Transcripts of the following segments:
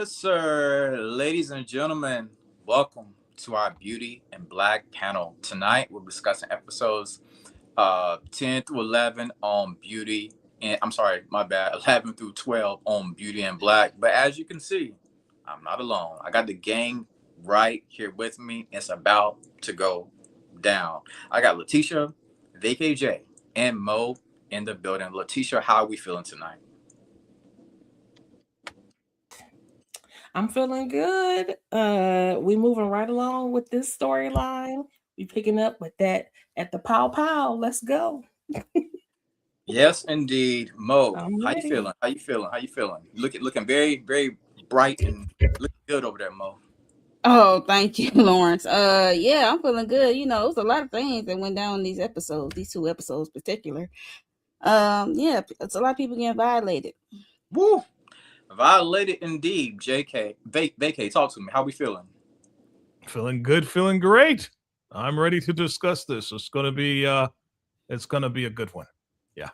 Yes, sir. Ladies and gentlemen, welcome to our Beauty and Black panel. Tonight, we're discussing episodes 10 through 11 on beauty. And I'm sorry, my bad, 11 through 12 on beauty and black. But as you can see, I'm not alone. I got the gang right here with me. It's about to go down. I got Letitia, VKJ, and Mo in the building. Letitia, how are we feeling tonight? I'm feeling good. We moving right along with this storyline. We picking up with that at the pow pow. Let's go. Yes, indeed. Mo, I'm how you ready. feeling? How you feeling? How you feeling? Looking very, very bright and looking good over there, Mo. Oh, thank you, Lawrence. Yeah, I'm feeling good. It was a lot of things that went down in these episodes, these two episodes particular. Yeah, it's a lot of people getting violated. Woo! Violated indeed. JK, vacay. Talk to me. How we feeling? Feeling good, feeling great. I'm ready to discuss this. It's gonna be a good one. Yeah.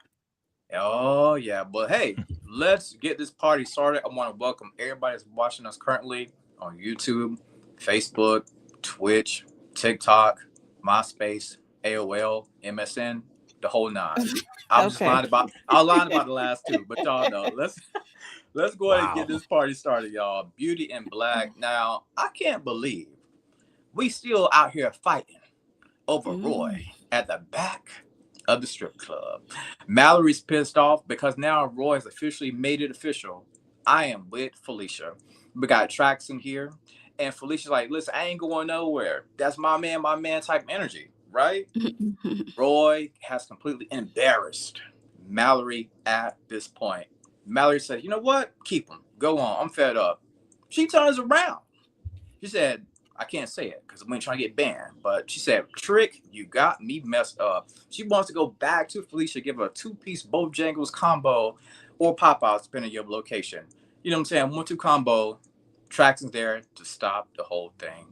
Oh yeah, but hey, let's get this party started. I want to welcome everybody that's watching us currently on YouTube, Facebook, Twitch, TikTok, MySpace, AOL, MSN, the whole nine. Okay. I was lying about the last two, but y'all know. Let's go ahead and get Wow. this party started, y'all. Beauty and Black. Now, I can't believe we still out here fighting over Roy Mm. at the back of the strip club. Mallory's pissed off because now Roy has officially made it official. I am with Felicia. We got Trax in here, and Felicia's like, listen, I ain't going nowhere. That's my man type energy, right? Roy has completely embarrassed Mallory at this point. Mallory said, you know what? Keep him. Go on. I'm fed up. She turns around. She said, I can't say it because I'm trying to get banned. But she said, Trick, you got me messed up. She wants to go back to Felicia, give her a two-piece Bojangles combo or Popeyes, depending on your location. You know what I'm saying? 1-2 combo. Traxon's there to stop the whole thing.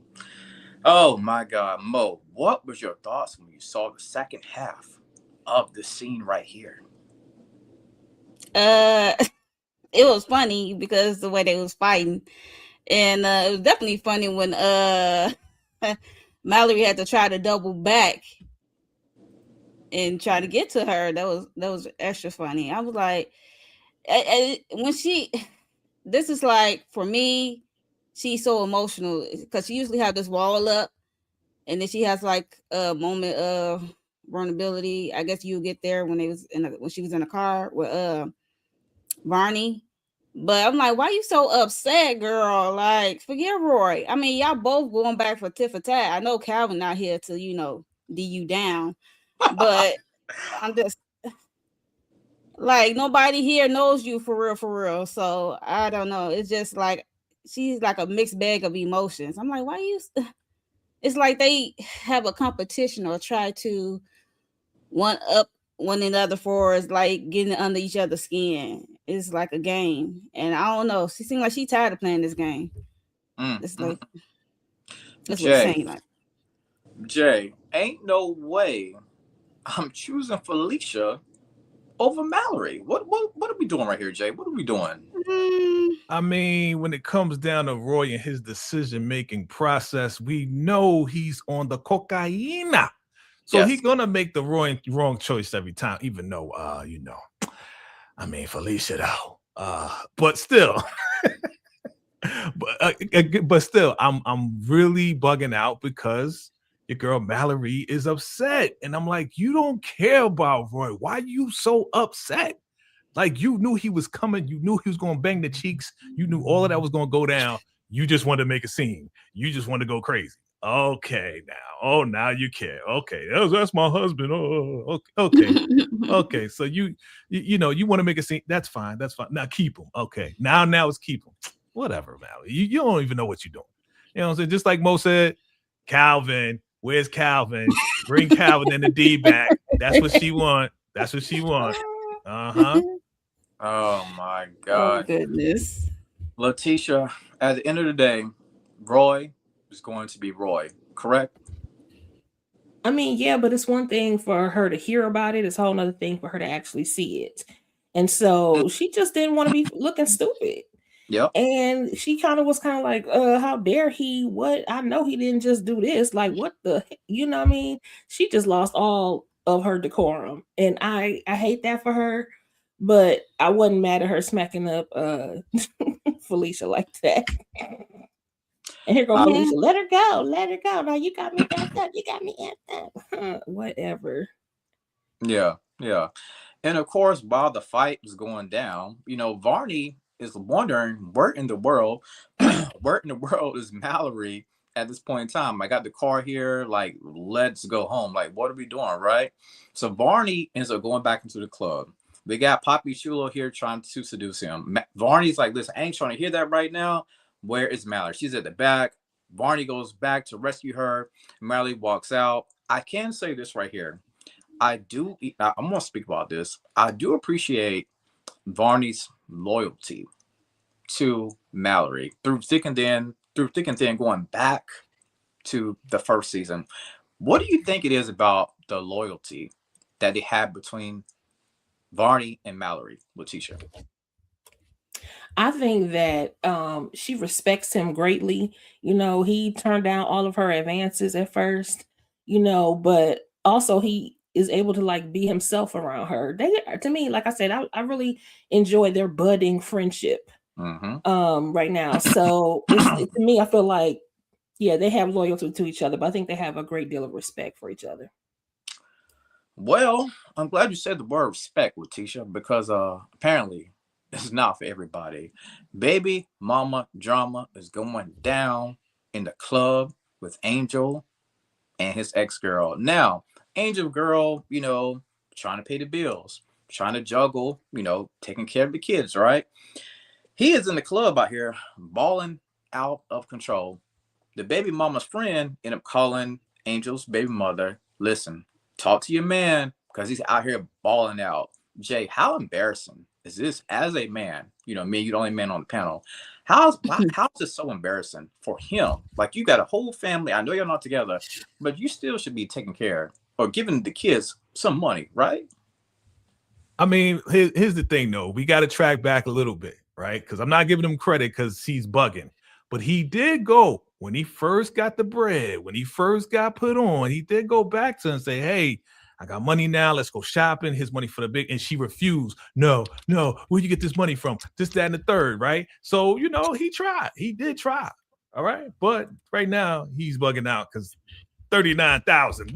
Oh my God, Mo, what was your thoughts when you saw the second half of the scene right here? uh, it was funny because the way they was fighting, and it was definitely funny when Mallory had to try to double back and try to get to her. That was extra funny. I was like, when she, this is like for me, she's so emotional because she usually have this wall up, and then she has like a moment of vulnerability. I guess you get there when when she was in the car with Barney. But I'm like, why you so upset, girl? Like, forget Roy. I mean, y'all both going back for tit for tat. I know Calvin not here to, D you down. But I'm just like, nobody here knows you for real, for real. So I don't know. It's just like she's like a mixed bag of emotions. I'm like, why you it's like they have a competition or try to one up one another for is like getting under each other's skin. It's like a game, and I don't know. She seemed like she tired of playing this game. Mm, It's mm. like that's what it's Jay, saying. Like, Jay, ain't no way I'm choosing Felicia over Mallory. What are we doing right here, Jay? What are we doing? mm, I mean, when it comes down to Roy and his decision-making process, we know he's on the cocaina. So he's Yes. gonna make the wrong choice every time, even though I mean Felicia though. But still, but still, I'm really bugging out because your girl Mallory is upset, and I'm like, you don't care about Roy. Why are you so upset? Like you knew he was coming, you knew he was going to bang the cheeks, you knew all of that was going to go down. You just wanted to make a scene. You just wanted to go crazy. Okay, now, oh, now you care. Okay, that's my husband. Oh, okay, okay. So you want to make a scene. That's fine. That's fine. Now keep him. Okay, now it's keep him. Whatever, Valley. You don't even know what you're doing. You know what I'm saying? Just like Mo said, Calvin, where's Calvin? Bring Calvin and the D back. That's what she want. That's what she want. Uh-huh. Oh my oh God. goodness. Letitia, at the end of the day, Roy is going to be Roy, correct? I mean, yeah, but it's one thing for her to hear about it. It's a whole other thing for her to actually see it. And so she just didn't want to be looking stupid. Yep. And she kind of was kind of like, how dare he? What? I know he didn't just do this. Like, what the you know what I mean? She just lost all of her decorum. And I hate that for her, but I wasn't mad at her smacking up Felicia like that. And here goes Uh, Felicia. Let her go. Let her go. Now you got me back up. You got me amped up. Whatever. yeah, yeah. And of course, while the fight was going down, Varney is wondering where in the world, where in the world is Mallory at this point in time? I got the car here, like, let's go home. Like, what are we doing, right? So Varney ends up going back into the club. They got Poppy Chulo here trying to seduce him. Varney's like, listen, I ain't trying to hear that right now. Where is Mallory? She's at the back. Varney goes back to rescue her. Mallory walks out. I can say this right here. I'm going to speak about this. I do appreciate Varney's loyalty to Mallory through thick and thin, going back to the first season. What do you think it is about the loyalty that they had between Varney and Mallory, Letitia? I think that she respects him greatly. He turned down all of her advances at first, but also he is able to like be himself around her. They, to me, like I said, I really enjoy their budding friendship right now. So to me, I feel like, yeah, they have loyalty to each other, but I think they have a great deal of respect for each other. Well, I'm glad you said the word respect, Letitia, because apparently it's not for everybody. Baby mama drama is going down in the club with Angel and his ex-girl. Now, Angel girl, trying to pay the bills, trying to juggle, taking care of the kids, right? He is in the club out here balling out of control. The baby mama's friend ended up calling Angel's baby mother. Listen, talk to your man because he's out here balling out. Jay, how embarrassing is this as a man? Me, you're the only man on the panel. How's this so embarrassing for him? Like, you got a whole family. I know you're not together, but you still should be taking care or giving the kids some money, right? I mean, here's the thing, though. We got to track back a little bit, right? Because I'm not giving him credit because he's bugging. But he did go when he first got the bread, when he first got put on. He did go back to her and say, hey, I got money now. Let's go shopping. His money for the big. And she refused. No. Where'd you get this money from? This, that, and the third, right? So, he tried. He did try. All right. But right now, he's bugging out because $39,000,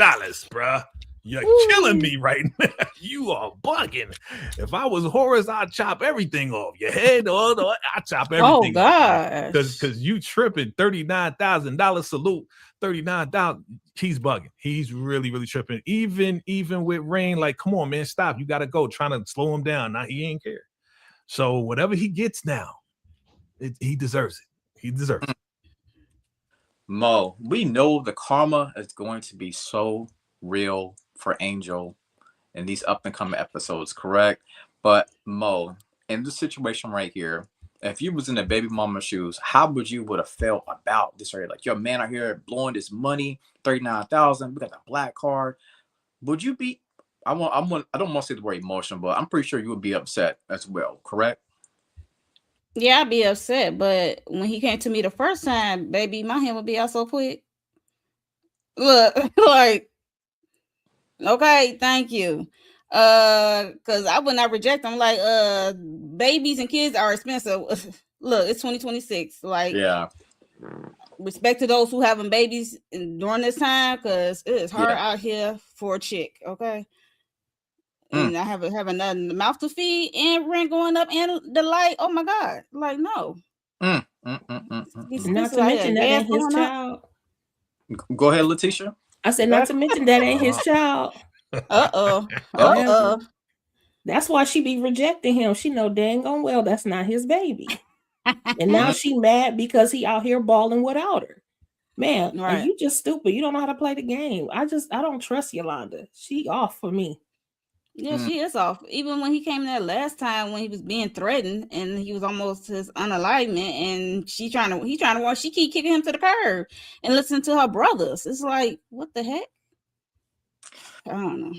bruh. You're killing me right now. You are bugging. If I was Horace, I'd chop everything off. Your head, I'd chop everything Oh, off. God. Because you tripping. $39,000 salute. $39,000. He's bugging. He's really, really tripping. Even with Rain, like, come on, man, stop. You got to go. Trying to slow him down. Now he ain't care. So whatever he gets now, he deserves it. He deserves it. Mo, we know the karma is going to be so real for Angel in these up and coming episodes, correct? But Mo, in this situation right here, if you was in the baby mama's shoes, how would you have felt about this? Right, like, your man out here blowing this money, $39,000. We got the black card. Would you be? I don't want to say the word emotional, but I'm pretty sure you would be upset as well, correct? Yeah, I'd be upset. But when he came to me the first time, baby, my hand would be out so quick. Look, like, okay, thank you. Because I would not reject them. Like, babies and kids are expensive. Look, it's 2026. Like, Yeah. Respect to those who having babies during this time, because it is hard out here for a chick. Okay. And I have another mouth to feed and rent going up and the light. Oh my God. Like, no. Not to mention that ain't his child. Go ahead, Letitia. I said, not to mention that ain't his child. That's why she be rejecting him. She know dang on well that's not his baby. And now she mad because he out here balling without her. Man, right. You just stupid. You don't know how to play the game. I don't trust Yolanda. She off for me. Yeah, she is off. Even when he came there last time when he was being threatened and he was almost his unalignment, and he trying to watch, she keep kicking him to the curb and listen to her brothers. It's like, what the heck? I don't know.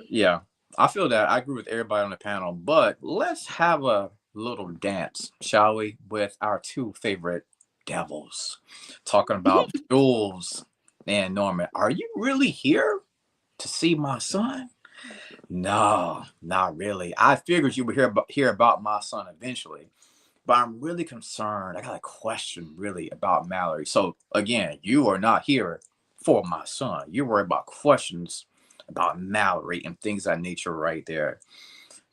Yeah, I feel that. I agree with everybody on the panel, but let's have a little dance, shall we, with our two favorite devils, talking about Jules and Norman. Are you really here to see my son? No, not really. I figured you would hear about my son eventually, but I'm really concerned. I got a question really about Mallory. So again, you are not here for my son. You're worried about questions about Mallory and things of that nature right there.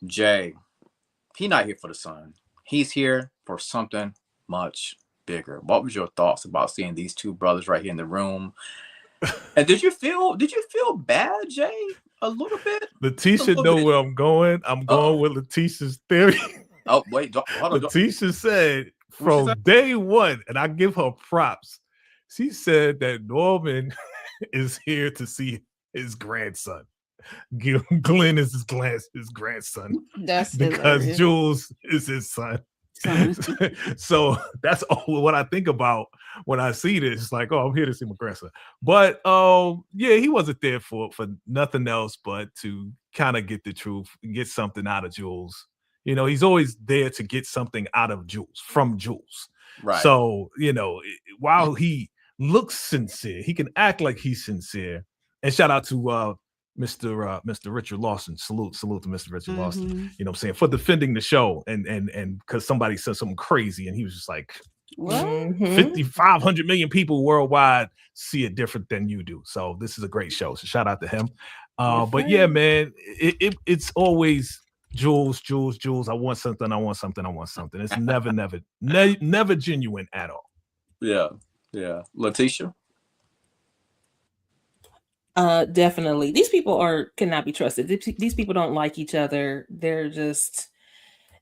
Jay, he's not here for the son. He's here for something much bigger. What was your thoughts about seeing these two brothers right here in the room? And did you feel bad, Jay? A little bit? Letitia know where I'm going. I'm going with Letitia's theory. Oh, wait, hold on. Letitia said from day one, and I give her props. She said that Norman is here to see his grandson. Glenn is his grandson. That's because hilarious. Jules is his son. So that's all what I think about when I see this. It's like, oh, I'm here to see my grandson. But yeah, he wasn't there for nothing else but to kind of get the truth, get something out of Jules. You know, he's always there to get something out of Jules, from Jules. Right. So, you know, while he looks sincere, he can act like he's sincere. And shout out to Mr. Richard Lawson. Salute to Mr. Richard Lawson. You know what I'm saying? For defending the show and because somebody said something crazy and he was just like, 500 million people worldwide see it different than you do. So this is a great show. So shout out to him. But yeah, man, it's always Jules. I want something. It's never genuine at all. Yeah. Letitia? Definitely. These people cannot be trusted. These people don't like each other.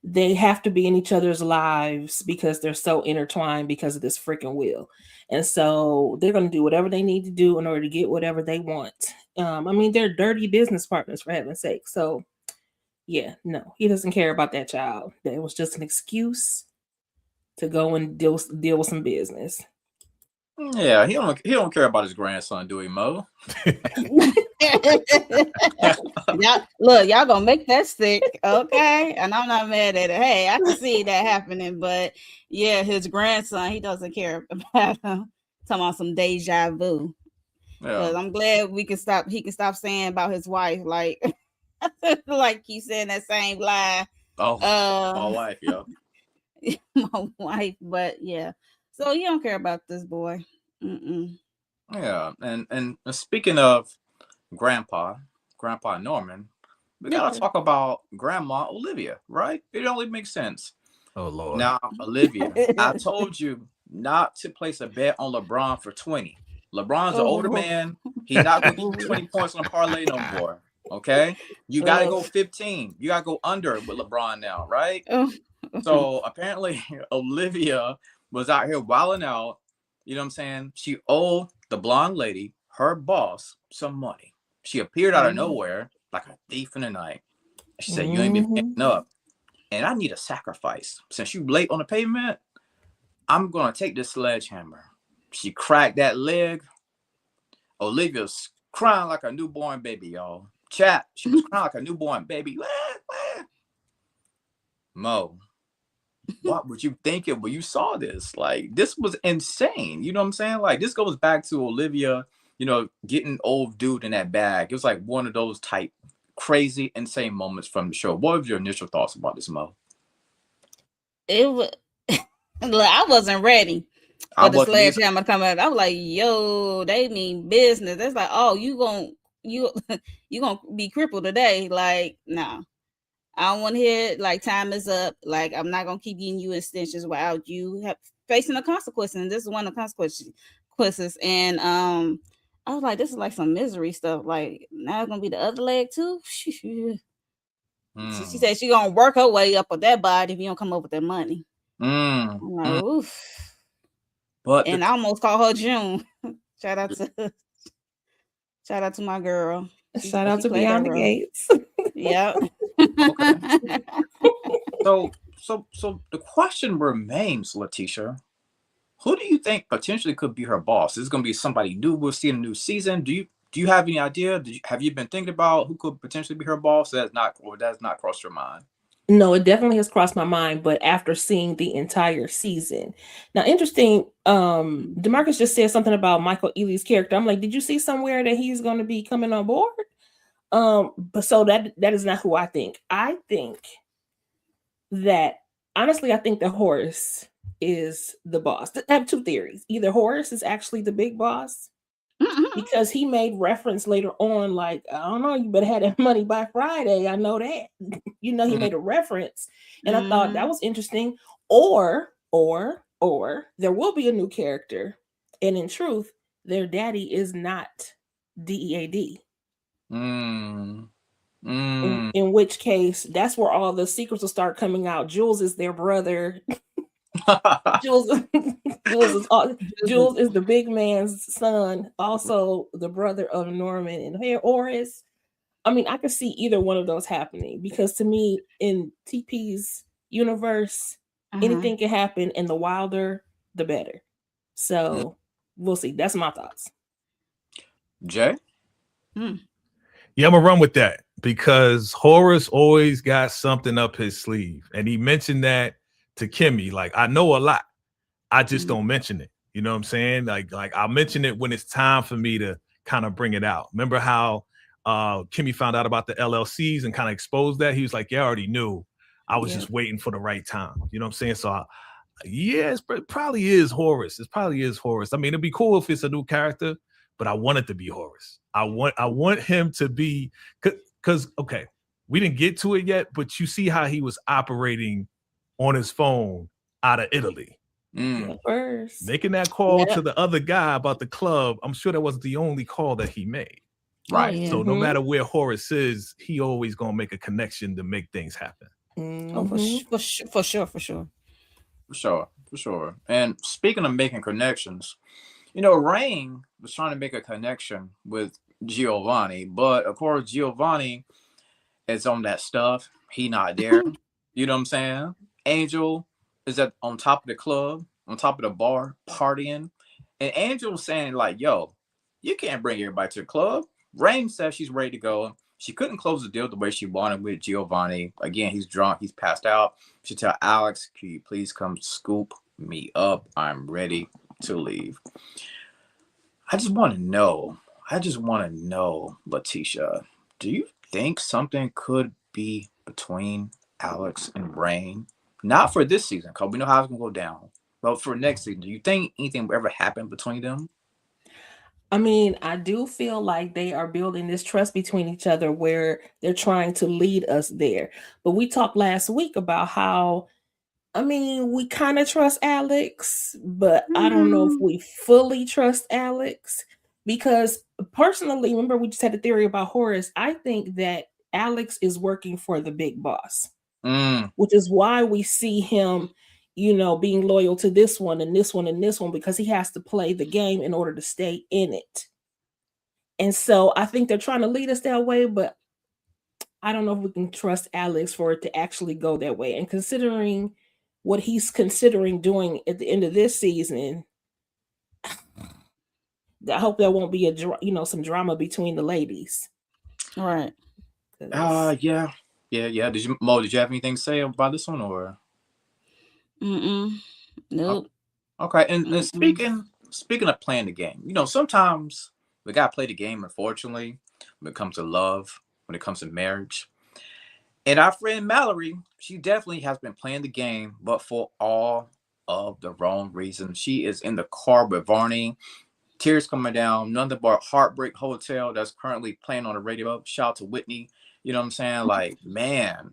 They have to be in each other's lives because they're so intertwined because of this freaking will. And so they're going to do whatever they need to do in order to get whatever they want. I mean, they're dirty business partners, for heaven's sake. So yeah, no, he doesn't care about that child. That was just an excuse to go and deal with some business. Yeah, he don't care about his grandson, do he, Mo? Y'all gonna make that stick, okay? And I'm not mad at it. Hey, I can see that happening, but yeah, his grandson, he doesn't care about him. Talking about some deja vu. Yeah. I'm glad he can stop saying about his wife, like he said that same lie. My wife, yeah. My wife, but yeah. So you don't care about this boy. Yeah, and speaking of Grandpa Norman, we gotta talk about Grandma Olivia, right? It only makes sense. Oh Lord. Now, Olivia, I told you not to place a bet on LeBron for 20. LeBron's an older man. He's not gonna get 20 points on a parlay no more. Okay, you gotta go 15. You gotta go under with LeBron now, right? So apparently Olivia was out here wilding out. You know what I'm saying? She owed the blonde lady, her boss, some money. She appeared out of nowhere like a thief in the night. She said, you ain't been picking up. And I need a sacrifice. Since you late on the payment, I'm going to take this sledgehammer. She cracked that leg. Olivia's crying like a newborn baby, y'all. Chat, she was crying like a newborn baby. Mo, what were you thinking when you saw this? Like, this was insane. You know what I'm saying? Like, this goes back to Olivia, you know, getting old dude in that bag. It was like one of those type crazy, insane moments from the show. What were your initial thoughts about this, Mo? It was, I wasn't ready for the sledgehammer to come out. I was like, yo, they mean business. That's like, oh, you gonna be crippled today. Like, nah. I don't want to hear like time is up. Like, I'm not gonna keep giving you extensions without you facing the consequences. And this is one of the consequences. And I was like, this is like some misery stuff. Like, now it's gonna be the other leg too. She said she gonna work her way up with that body if you don't come up with that money. I'm like, oof. But I almost called her June. Shout out to my girl. Shout out to Beyond the Gates. Yeah. Okay. So the question remains, Letitia, who do you think potentially could be her boss? Is it going to be somebody new we'll see in a new season? Do you have any idea? Have you been thinking about who could potentially be her boss? That's not crossed your mind? No, it definitely has crossed my mind, but after seeing the entire season. Now, interesting, Demarcus just said something about Michael Ealy's character. I'm like, did you see somewhere that he's going to be coming on board? But so that is not who I think. I think that honestly, I think that Horace is the boss. I have two theories. Either Horace is actually the big boss because he made reference later on, like, I don't know, you better have that money by Friday. I know that. He made a reference. And I thought that was interesting. Or there will be a new character. And in truth, their daddy is not DEAD. In which case, that's where all the secrets will start coming out. Jules is their brother. Jules is the big man's son, also the brother of Norman and Horace. I mean, I could see either one of those happening because to me, in TP's universe, anything can happen, and the wilder, the better. So we'll see. That's my thoughts. Jay? Yeah, I'm gonna run with that because Horace always got something up his sleeve, and he mentioned that to Kimmy. Like, I know a lot, I just don't mention it. You know what I'm saying? Like I'll mention it when it's time for me to kind of bring it out. Remember how Kimmy found out about the LLCs and kind of exposed that? He was like, yeah, I already knew. I was just waiting for the right time. You know what I'm saying? So it probably is Horace. It probably is Horace. I mean, it'd be cool if it's a new character, but I want it to be Horace. I want him to be, because okay, we didn't get to it yet, but you see how he was operating on his phone out of Italy. Making that call to the other guy about the club. I'm sure that wasn't the only call that he made. Right. So no matter where Horace is, he always gonna make a connection to make things happen. For sure. And speaking of making connections, Rain was trying to make a connection with Giovanni, but of course Giovanni is on that stuff. He not there. You know what I'm saying? Angel is on top of the club, on top of the bar, partying. And Angel's saying, like, yo, you can't bring everybody to the club. Rain says she's ready to go. She couldn't close the deal the way she wanted with Giovanni. Again, he's drunk. He's passed out. She tell Alex, can you please come scoop me up? I'm ready to leave. I just want to know, Letitia, do you think something could be between Alex and Rain? Not for this season, because we know how it's going to go down. But for next season, do you think anything will ever happen between them? I mean, I do feel like they are building this trust between each other where they're trying to lead us there. But we talked last week about how, I mean, we kind of trust Alex, but I don't know if we fully trust Alex. Because personally, remember we just had a theory about Horace. I think that Alex is working for the big boss, which is why we see him, being loyal to this one and this one and this one, because he has to play the game in order to stay in it. And so I think they're trying to lead us that way, but I don't know if we can trust Alex for it to actually go that way. And considering what he's considering doing at the end of this season, I hope there won't be some drama between the ladies. All right. Yeah. Did you have anything to say about this one or? Nope. Okay. And speaking of playing the game, sometimes we gotta play the game, unfortunately, when it comes to love, when it comes to marriage. And our friend Mallory, she definitely has been playing the game, but for all of the wrong reasons. She is in the car with Varney. Tears coming down, nothing but Heartbreak Hotel that's currently playing on the radio. Shout out to Whitney. You know what I'm saying? Like, man,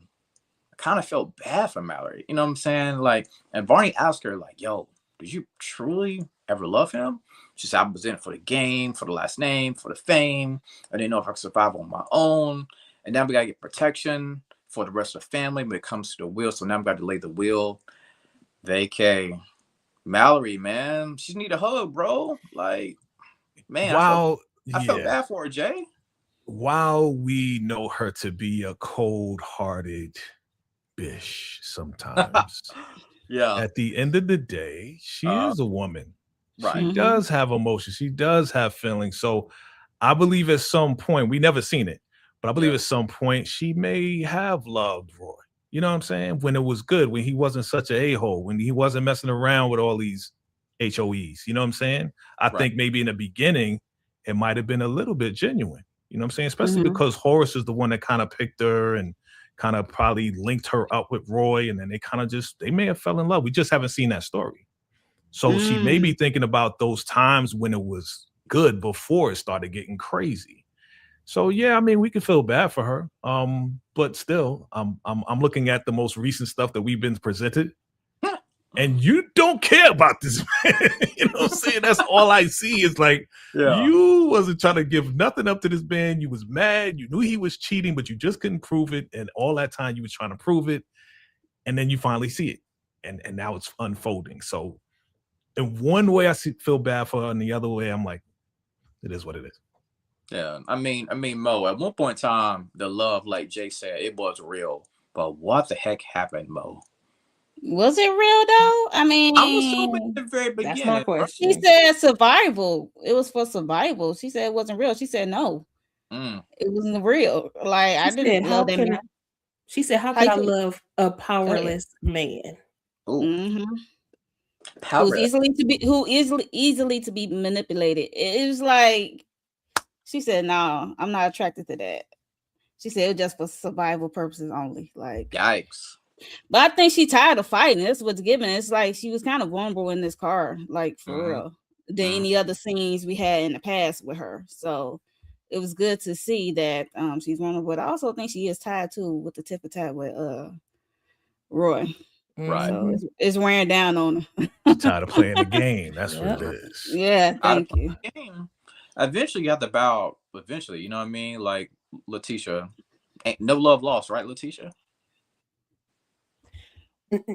I kind of felt bad for Mallory. You know what I'm saying? Like, and Varney asked her, like, yo, did you truly ever love him? She said, I was in it for the game, for the last name, for the fame. I didn't know if I could survive on my own. And now we got to get protection for the rest of the family when it comes to the will. So now we got to lay the will. Vacay. Mallory, man, she need a hug, bro. Like, man, I felt bad for her, Jay. While we know her to be a cold-hearted bitch sometimes, at the end of the day, she is a woman. Right. She does have emotions. She does have feelings. So I believe at some point, we never seen it, but I believe at some point she may have loved Roy. You know what I'm saying? When it was good, when he wasn't such an a-hole, when he wasn't messing around with all these HOEs. You know what I'm saying? I Right. think maybe in the beginning, it might have been a little bit genuine. You know what I'm saying? Especially Mhm. because Horace is the one that kind of picked her and kind of probably linked her up with Roy. And then they kind of they may have fell in love. We just haven't seen that story. So she may be thinking about those times when it was good before it started getting crazy. So yeah, I mean, we can feel bad for her. But still, I'm looking at the most recent stuff that we've been presented, and you don't care about this man. You know what I'm saying? That's all I see is like Yeah. you wasn't trying to give nothing up to this man. You was mad. You knew he was cheating, but you just couldn't prove it. And all that time you was trying to prove it, and then you finally see it, and now it's unfolding. So in one way, I feel bad for her, and the other way, I'm like, it is what it is. Yeah. I mean, Mo, at one point in time, the love, like Jay said, it was real. But what the heck happened, Mo? Was it real though? I I'm assuming mean, at the very That's my beginning. question. she said survival. It was for survival. She said it wasn't real. She said no, it wasn't real. Like I She didn't said, love that man. She said, "How How could you I feel? love a powerless man?" Ooh, Mm-hmm. power. Who's easily to be manipulated. It was like she said, "No, I'm not attracted to that." She said it was just for survival purposes only. Like, Yikes. but I think she tired of fighting. That's what's given. It's like she was kind of vulnerable in this car, like for Mhm. real, than any other scenes we had in the past with her. So it was good to see that she's vulnerable. But I also think she is tied too with the tip of tat with Roy. Right. So it's wearing down on her. She's tired of playing the game. That's Yep. what it is. Yeah, Out of thank you. the game. Eventually, you have to bow. Eventually, you know what I mean? Like Letitia, ain't no love lost, right, Letitia?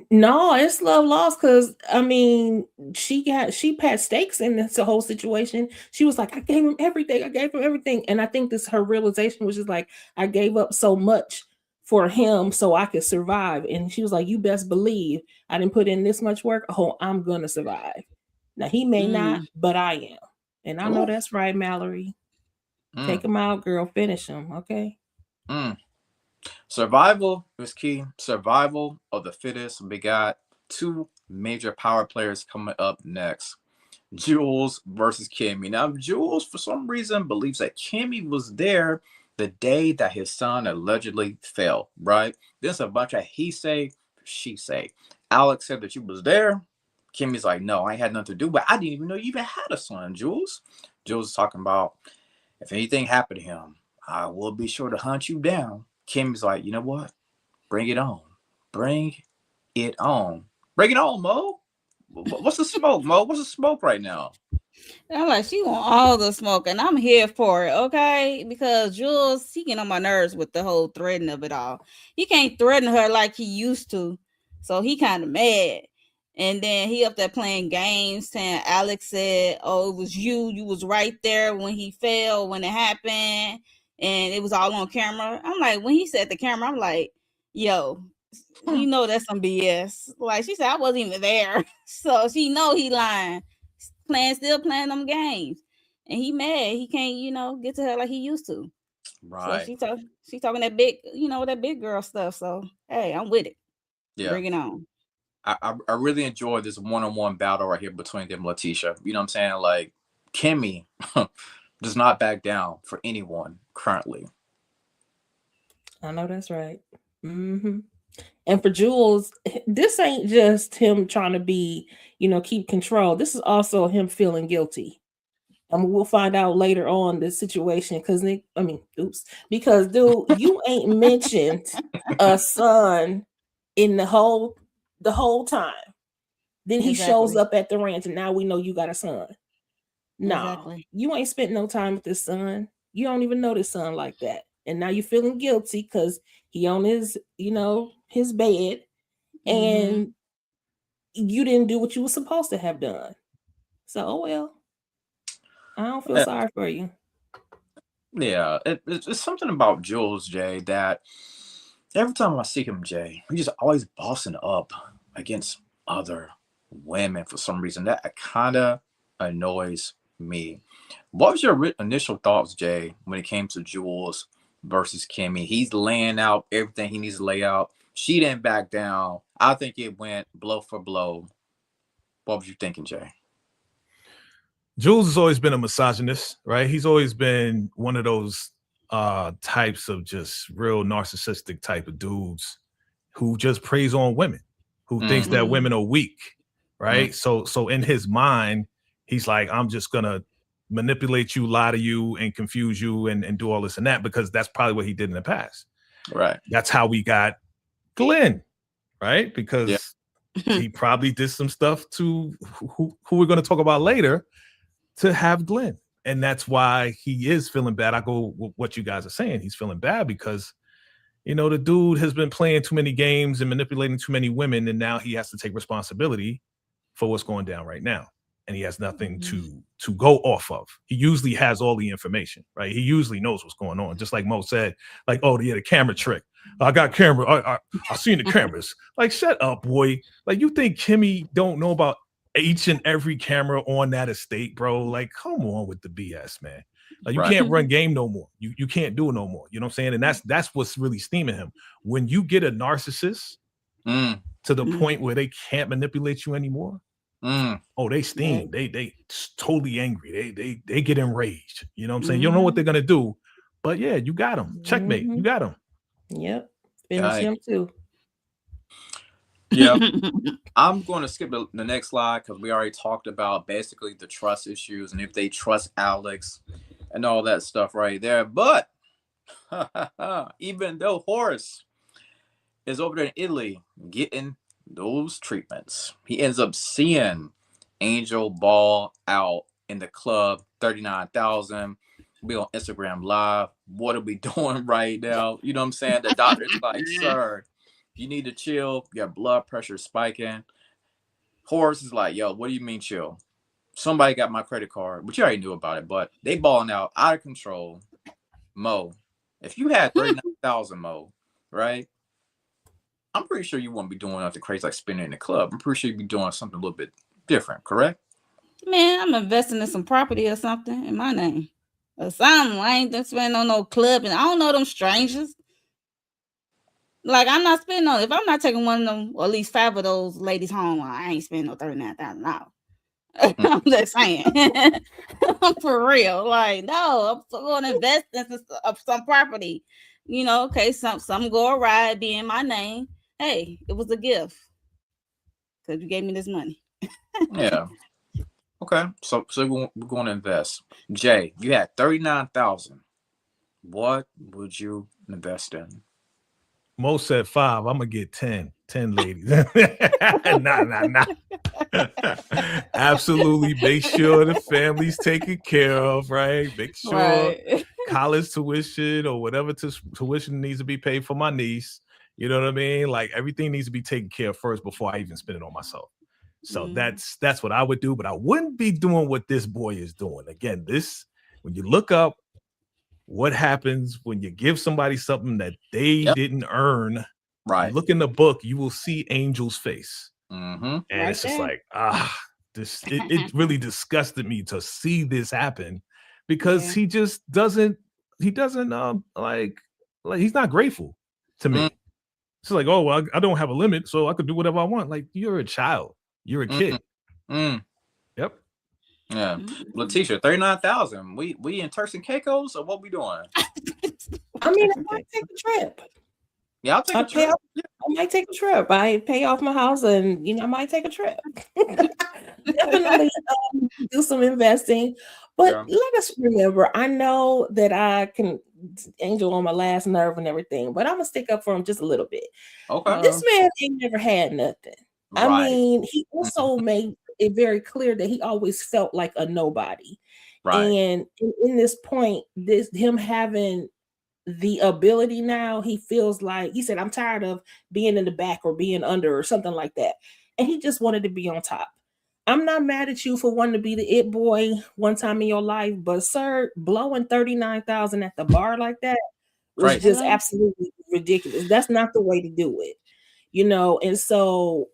No, it's love lost because I mean she had stakes in this whole situation. She was like, I gave him everything. And I think this her realization was just like, I gave up so much for him so I could survive. And she was like, you best believe I didn't put in this much work. Oh, I'm gonna survive. Now he may not, but I am. And I know Ooh. that's right, Mallory. Take him out, girl. Finish him, okay? Survival is key. Survival of the fittest. We got two major power players coming up next. Jules versus Kimmy. Now, Jules, for some reason, believes that Kimmy was there the day that his son allegedly fell, right? There's a bunch of he say, she say. Alex said that you was there. Kimmy's like, no, I ain't had nothing to do, but I didn't even know you even had a son, Jules. Jules is talking about, if anything happened to him, I will be sure to hunt you down. Kimmy's like, you know what? Bring it on. Bring it on. Bring it on, Mo. What's the smoke, Mo? What's the smoke right now? I'm like, she want all the smoke, and I'm here for it, okay? Because Jules, he getting on my nerves with the whole threatening of it all. He can't threaten her like he used to, so he kind of mad. And then he up there playing games, saying Alex said, "Oh, it was you. You was right there when he fell, when it happened, and it was all on camera." I'm like, when he said the camera, I'm like, "Yo, you know that's some BS." Like she said, I wasn't even there, so she know he lying. Still playing them games, and he mad. He can't, get to her like he used to. Right. So she talking that big, that big girl stuff. So hey, I'm with it. Yeah. Bring it on. I really enjoyed this one-on-one battle right here between them, Letitia. You know what I'm saying? Like, Kimmy does not back down for anyone currently. I know that's right. And for Jules, this ain't just him trying to be, keep control. This is also him feeling guilty. And we'll find out later on the situation because dude, you ain't mentioned a son in the whole time. Then he shows up at the ranch and now we know you got a son. No, you ain't spent no time with this son. You don't even know this son like that. And now you're feeling guilty because he on his, his bed and you didn't do what you were supposed to have done. So, oh well. I don't feel sorry for you. Yeah, it's something about Jules, Jay, that every time I see him, Jay, he's just always bossing up against other women for some reason. That kind of annoys me. What was your initial thoughts, Jay, when it came to Jules versus Kimmy? He's laying out everything he needs to lay out. She didn't back down. I think it went blow for blow. What was you thinking, Jay? Jules has always been a misogynist, right? He's always been one of those types of just real narcissistic type of dudes who just preys on women, who thinks that women are weak, right? So in his mind, he's like, I'm just gonna manipulate you, lie to you, and confuse you, and do all this and that, because that's probably what he did in the past. Right. That's how we got Glenn, right? Because he probably did some stuff to who we're going to talk about later to have Glenn. And that's why he is feeling bad. I go with what you guys are saying. He's feeling bad because, you know, the dude has been playing too many games and manipulating too many women. And now he has to take responsibility for what's going down right now. And he has nothing to go off of. He usually has all the information, right? He usually knows what's going on. Just like Mo said, like, oh, yeah, the camera trick. I got camera. I seen the cameras. Like, shut up, boy. Like, you think Kimmy don't know about each and every camera on that estate, bro? Like, come on with the BS, man. Like, you can't run game no more. You can't do it no more. You know what I'm saying? And that's what's really steaming him. When you get a narcissist to the point where they can't manipulate you anymore, oh, they steam. They totally angry. They get enraged. You know what I'm saying? You don't know what they're gonna do, but yeah, you got them. Checkmate. You got them. Yep. Finish him too. Yeah. I'm going to skip the next slide because we already talked about basically the trust issues and if they trust Alex and all that stuff right there. But even though Horace is over there in Italy getting those treatments, he ends up seeing Angel ball out in the club, 39,000. We on Instagram Live. What are we doing right now? You know what I'm saying? The doctor's like, sir, you need to chill. Your blood pressure spiking. Horace is like, yo, what do you mean chill? Somebody got my credit card, but you already knew about it. But they balling out of control. Mo, if you had 39,000, Mo, right? I'm pretty sure you wouldn't be doing nothing crazy like spending in the club. I'm pretty sure you'd be doing something a little bit different, correct? Man, I'm investing in some property or something in my name. Or something. I ain't just spending on no club, and I don't know them strangers. Like, I'm not spending on, if I'm not taking one of them, or at least 5 of those ladies home, I ain't spending no $39,000. I'm just saying. For real. Like, no, I'm going to invest in some property. You know, okay, some go awry, be in my name. Hey, it was a gift. Because you gave me this money. Yeah. Okay, so we're going to invest. Jay, you had 39,000. What would you invest in? Mo said 5. I'm gonna get 10 ladies. Nah. Absolutely, make sure the family's taken care of, right? Make sure college tuition or whatever tuition needs to be paid for my niece. You know what I mean? Like, everything needs to be taken care of first before I even spend it on myself. So that's what I would do, but I wouldn't be doing what this boy is doing. Again, when you look up what happens when you give somebody something that they didn't earn, right? Look in the book, you will see Angel's face. And it's just like, it really disgusted me to see this happen because he just doesn't, like he's not grateful to me. It's like, oh, well, I don't have a limit, so I could do whatever I want. Like, you're a child. You're a kid. Yep. Yeah. Letitia, 39,000. We in Turks and Caicos, or what we doing? I mean, I might take a trip. Yeah, I'll take a trip. I might take a trip. I pay off my house and, I might take a trip. Definitely do some investing. But let us remember, I know that I can Angel on my last nerve and everything, but I'm going to stick up for him just a little bit. Okay. This man ain't never had nothing. Right. I mean, he also made it very clear that he always felt like a nobody. Right. And in this point, him having the ability now, he feels like, he said, I'm tired of being in the back or being under or something like that. And he just wanted to be on top. I'm not mad at you for wanting to be the it boy one time in your life, but sir, blowing 39,000 at the bar like that was just absolutely ridiculous. That's not the way to do it. And so,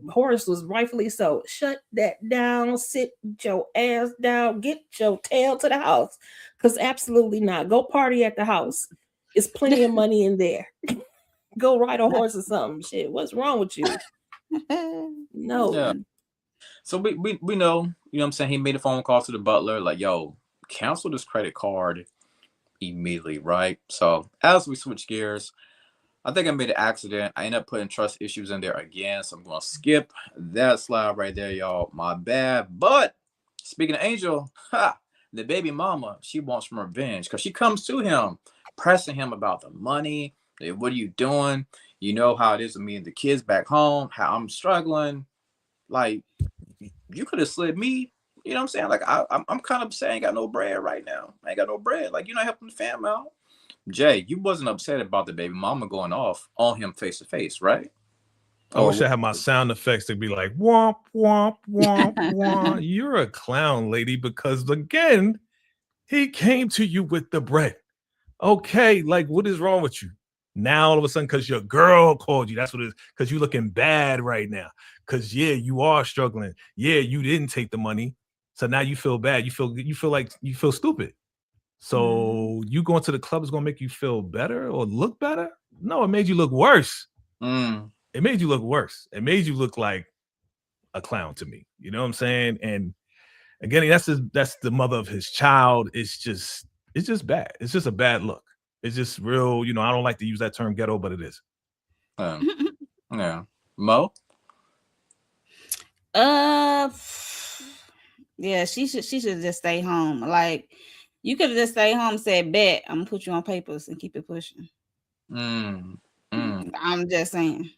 Horace was rightfully so. Shut that down, sit your ass down, get your tail to the house. Because absolutely not. Go party at the house. It's plenty of money in there. Go ride a horse or something. Shit, what's wrong with you? No. Yeah. So we know, you know what I'm saying? He made a phone call to the butler, like, yo, cancel this credit card immediately, right? So as we switch gears, I think I made an accident. I ended up putting trust issues in there again. So I'm going to skip that slide right there, y'all. My bad. But speaking of Angel, the baby mama, she wants some revenge because she comes to him, pressing him about the money. What are you doing? You know how it is with me and the kids back home, how I'm struggling. Like, you could have slid me. You know what I'm saying? Like, I'm kind of saying I ain't got no bread right now. I ain't got no bread. Like, you're not helping the fam out. Jay, you wasn't upset about the baby mama going off on him face to face, right? I wish I had my sound effects to be like womp womp womp womp. You're a clown, lady, because again, he came to you with the bread. Okay, like what is wrong with you? Now all of a sudden, because your girl called you, that's what it is. Because you're looking bad right now. Because yeah, you are struggling. Yeah, you didn't take the money, so now you feel bad. You feel like you feel stupid. So you going to the club is gonna make you feel better or look better? No, it made you look worse. It made you look worse. It made you look like a clown to me. You know what I'm saying? And again, that's the mother of his child. It's just bad. It's just a bad look. It's just real. You know, I don't like to use that term ghetto, but it is. Yeah, Mo. Yeah, she should just stay home. Like, you could have just stayed home and said, bet, I'm gonna put you on papers and keep it pushing. I'm just saying.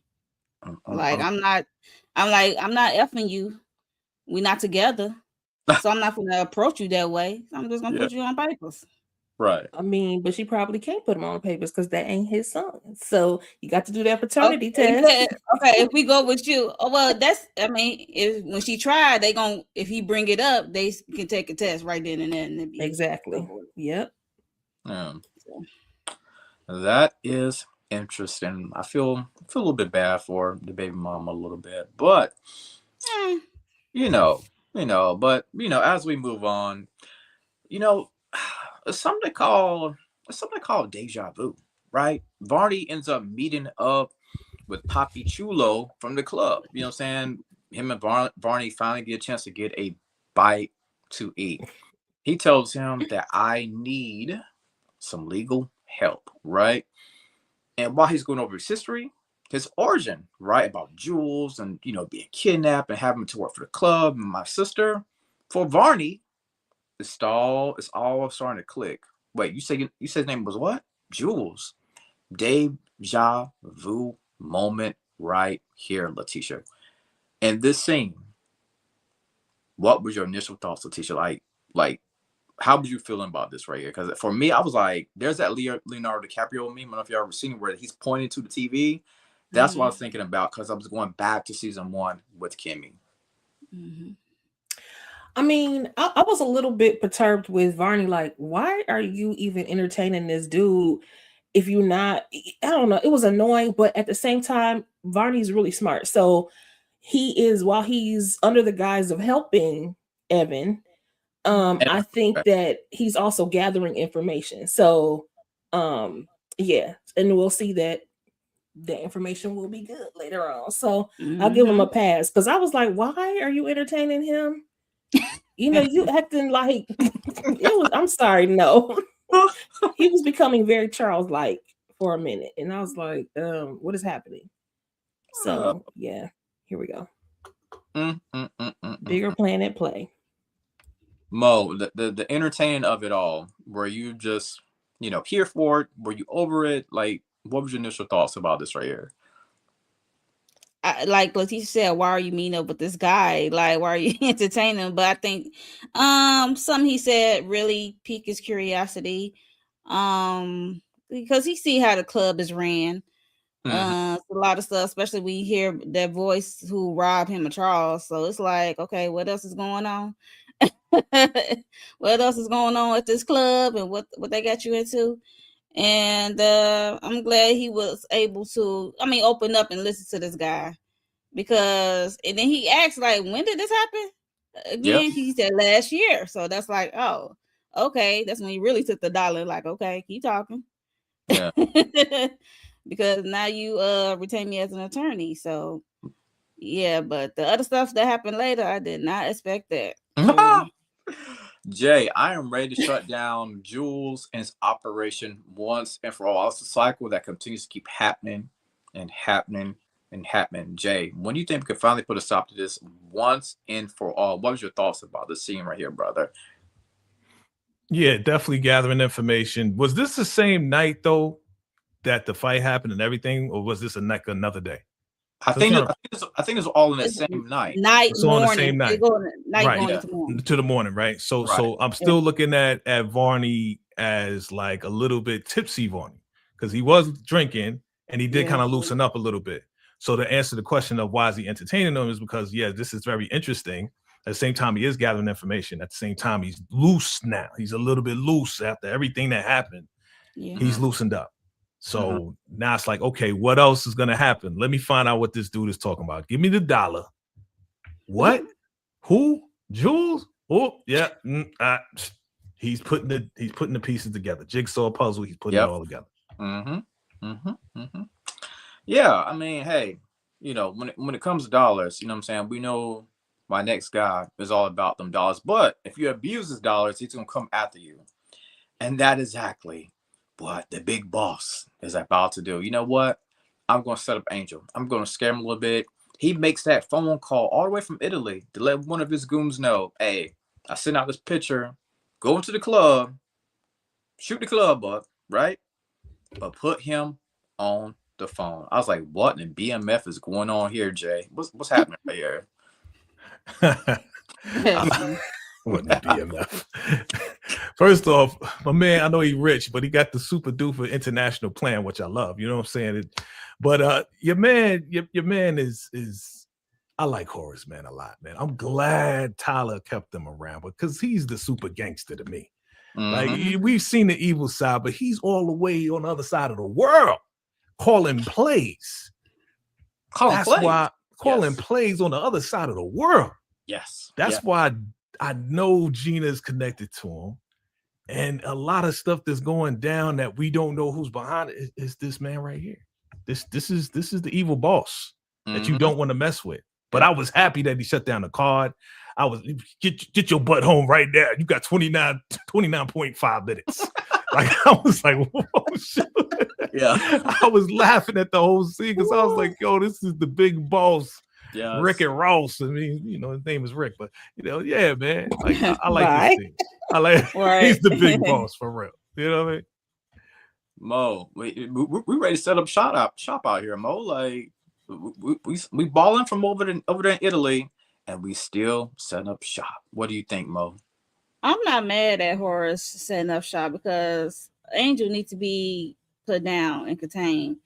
Like, I'm not effing you. We're not together. So I'm not gonna approach you that way. I'm just gonna put you on papers. Right. I mean, but she probably can't put him on papers because that ain't his son. So you got to do that paternity test. Okay, if we go with you, when she tried, if he bring it up, they can take a test right then and there. And exactly. Yep. Yeah. That is interesting. I feel a little bit bad for the baby mama a little bit, but as we move on, something called deja vu, right? Varney ends up meeting up with Papi Chulo from the club. You know what I'm saying? Him and Varney finally get a chance to get a bite to eat. He tells him that I need some legal help, right? And while he's going over his history, his origin, right, about Jules and being kidnapped and having to work for the club and my sister, for Varney, it's all starting to click. Wait, you said his name was what? Jules. Deja vu moment right here, Letitia. And this scene, what was your initial thoughts, Letitia? Like, how was you feeling about this right here? Because for me, I was like, there's that Leonardo DiCaprio meme. I don't know if y'all ever seen it where he's pointing to the TV. That's what I was thinking about because I was going back to season 1 with Kimmy. I mean, I was a little bit perturbed with Varney. Like, why are you even entertaining this dude if you're not? I don't know. It was annoying, but at the same time, Varney's really smart. So while he's under the guise of helping Evan, I think that he's also gathering information. So, yeah, and we'll see that the information will be good later on. So I'll give him a pass because I was like, why are you entertaining him? You acting like it was. I'm sorry, no. He was becoming very Charles-like for a minute, and I was like, what is happening? So yeah, here we go. Bigger plan at play. Mo, the entertaining of it all, were you just here for it? Were you over it? Like, what was your initial thoughts about this right here? Like Letitia said, why are you meeting up with this guy? Like, why are you entertaining him? But I think something he said really piqued his curiosity. Because he see how the club is ran. A lot of stuff, especially when you hear that voice who robbed him of Charles. So it's like, okay, what else is going on? What else is going on at this club and what they got you into? And I'm glad he was able to, open up and listen to this guy and then he asked, like, when did this happen? Again, he said last year. So that's like, oh, okay. That's when he really took the dollar. Like, okay, keep talking. Yeah. because now you retain me as an attorney. So yeah, but the other stuff that happened later, I did not expect that. Truly. Jay, I am ready to shut down Jules and its operation once and for all. It's a cycle that continues to keep happening and happening and happening. Jay, when do you think we could finally put a stop to this once and for all? What was your thoughts about this scene right here, brother? Yeah, definitely gathering information. Was this the same night though that the fight happened and everything, or was this another day? I think it's all in the same night. It's all on the same night. They go night Right. morning Yeah. to morning. To the morning, right? So I'm still looking at Varney as like a little bit tipsy Varney, because he was drinking and he did Yeah. kind of loosen up a little bit. So to answer the question of why is he entertaining them is because, yeah, this is very interesting. At the same time, he is gathering information. At the same time, he's loose now. He's a little bit loose after everything that happened. Yeah. He's loosened up. So now it's like, okay, what else is going to happen? Let me find out what this dude is talking about. Give me the dollar. What? Who? Jules? Oh, yeah. He's putting the pieces together. Jigsaw puzzle. He's putting it all together. Yeah, I mean, hey, you know, when it comes to dollars, you know what I'm saying? We know my next guy is all about them dollars. But if you abuse his dollars, he's gonna come after you. And that is exactly what the big boss is about to do. You know what? I'm gonna set up Angel. I'm gonna scare him a little bit. He makes that phone call all the way from Italy to let one of his goons know, hey, I sent out this picture, go into the club, shoot the club up, right? But put him on the phone. I was like, what in BMF is going on here, Jay? What's happening right here? What the BMF? First off, my man, I know he's rich, but he got the super duper international plan, which I love. You know what I'm saying? But your man is I like Horace, man, a lot, man. I'm glad Tyler kept him around because he's the super gangster to me. Like we've seen the evil side, but he's all the way on the other side of the world calling plays. Calling plays on the other side of the world. Yes. That's why I know Gina's connected to him. And a lot of stuff that's going down that we don't know who's behind it is this man right here. This is the evil boss that you don't want to mess with. But I was happy that he shut down the card. I was get your butt home right there. You got 29.5 minutes. Like I was like, whoa, shit. Yeah. I was laughing at the whole scene because I was like, yo, this is the big boss. Yes. Rick and Ross. I mean, you know, his name is Rick, but you know, yeah, man. Like I like this thing. I like he's the big boss for real. You know what I mean? Mo, we ready to set up shop out here, Mo. Like we balling from over there in Italy, and we still setting up shop. What do you think, Mo? I'm not mad at Horace setting up shop because Angel needs to be put down and contained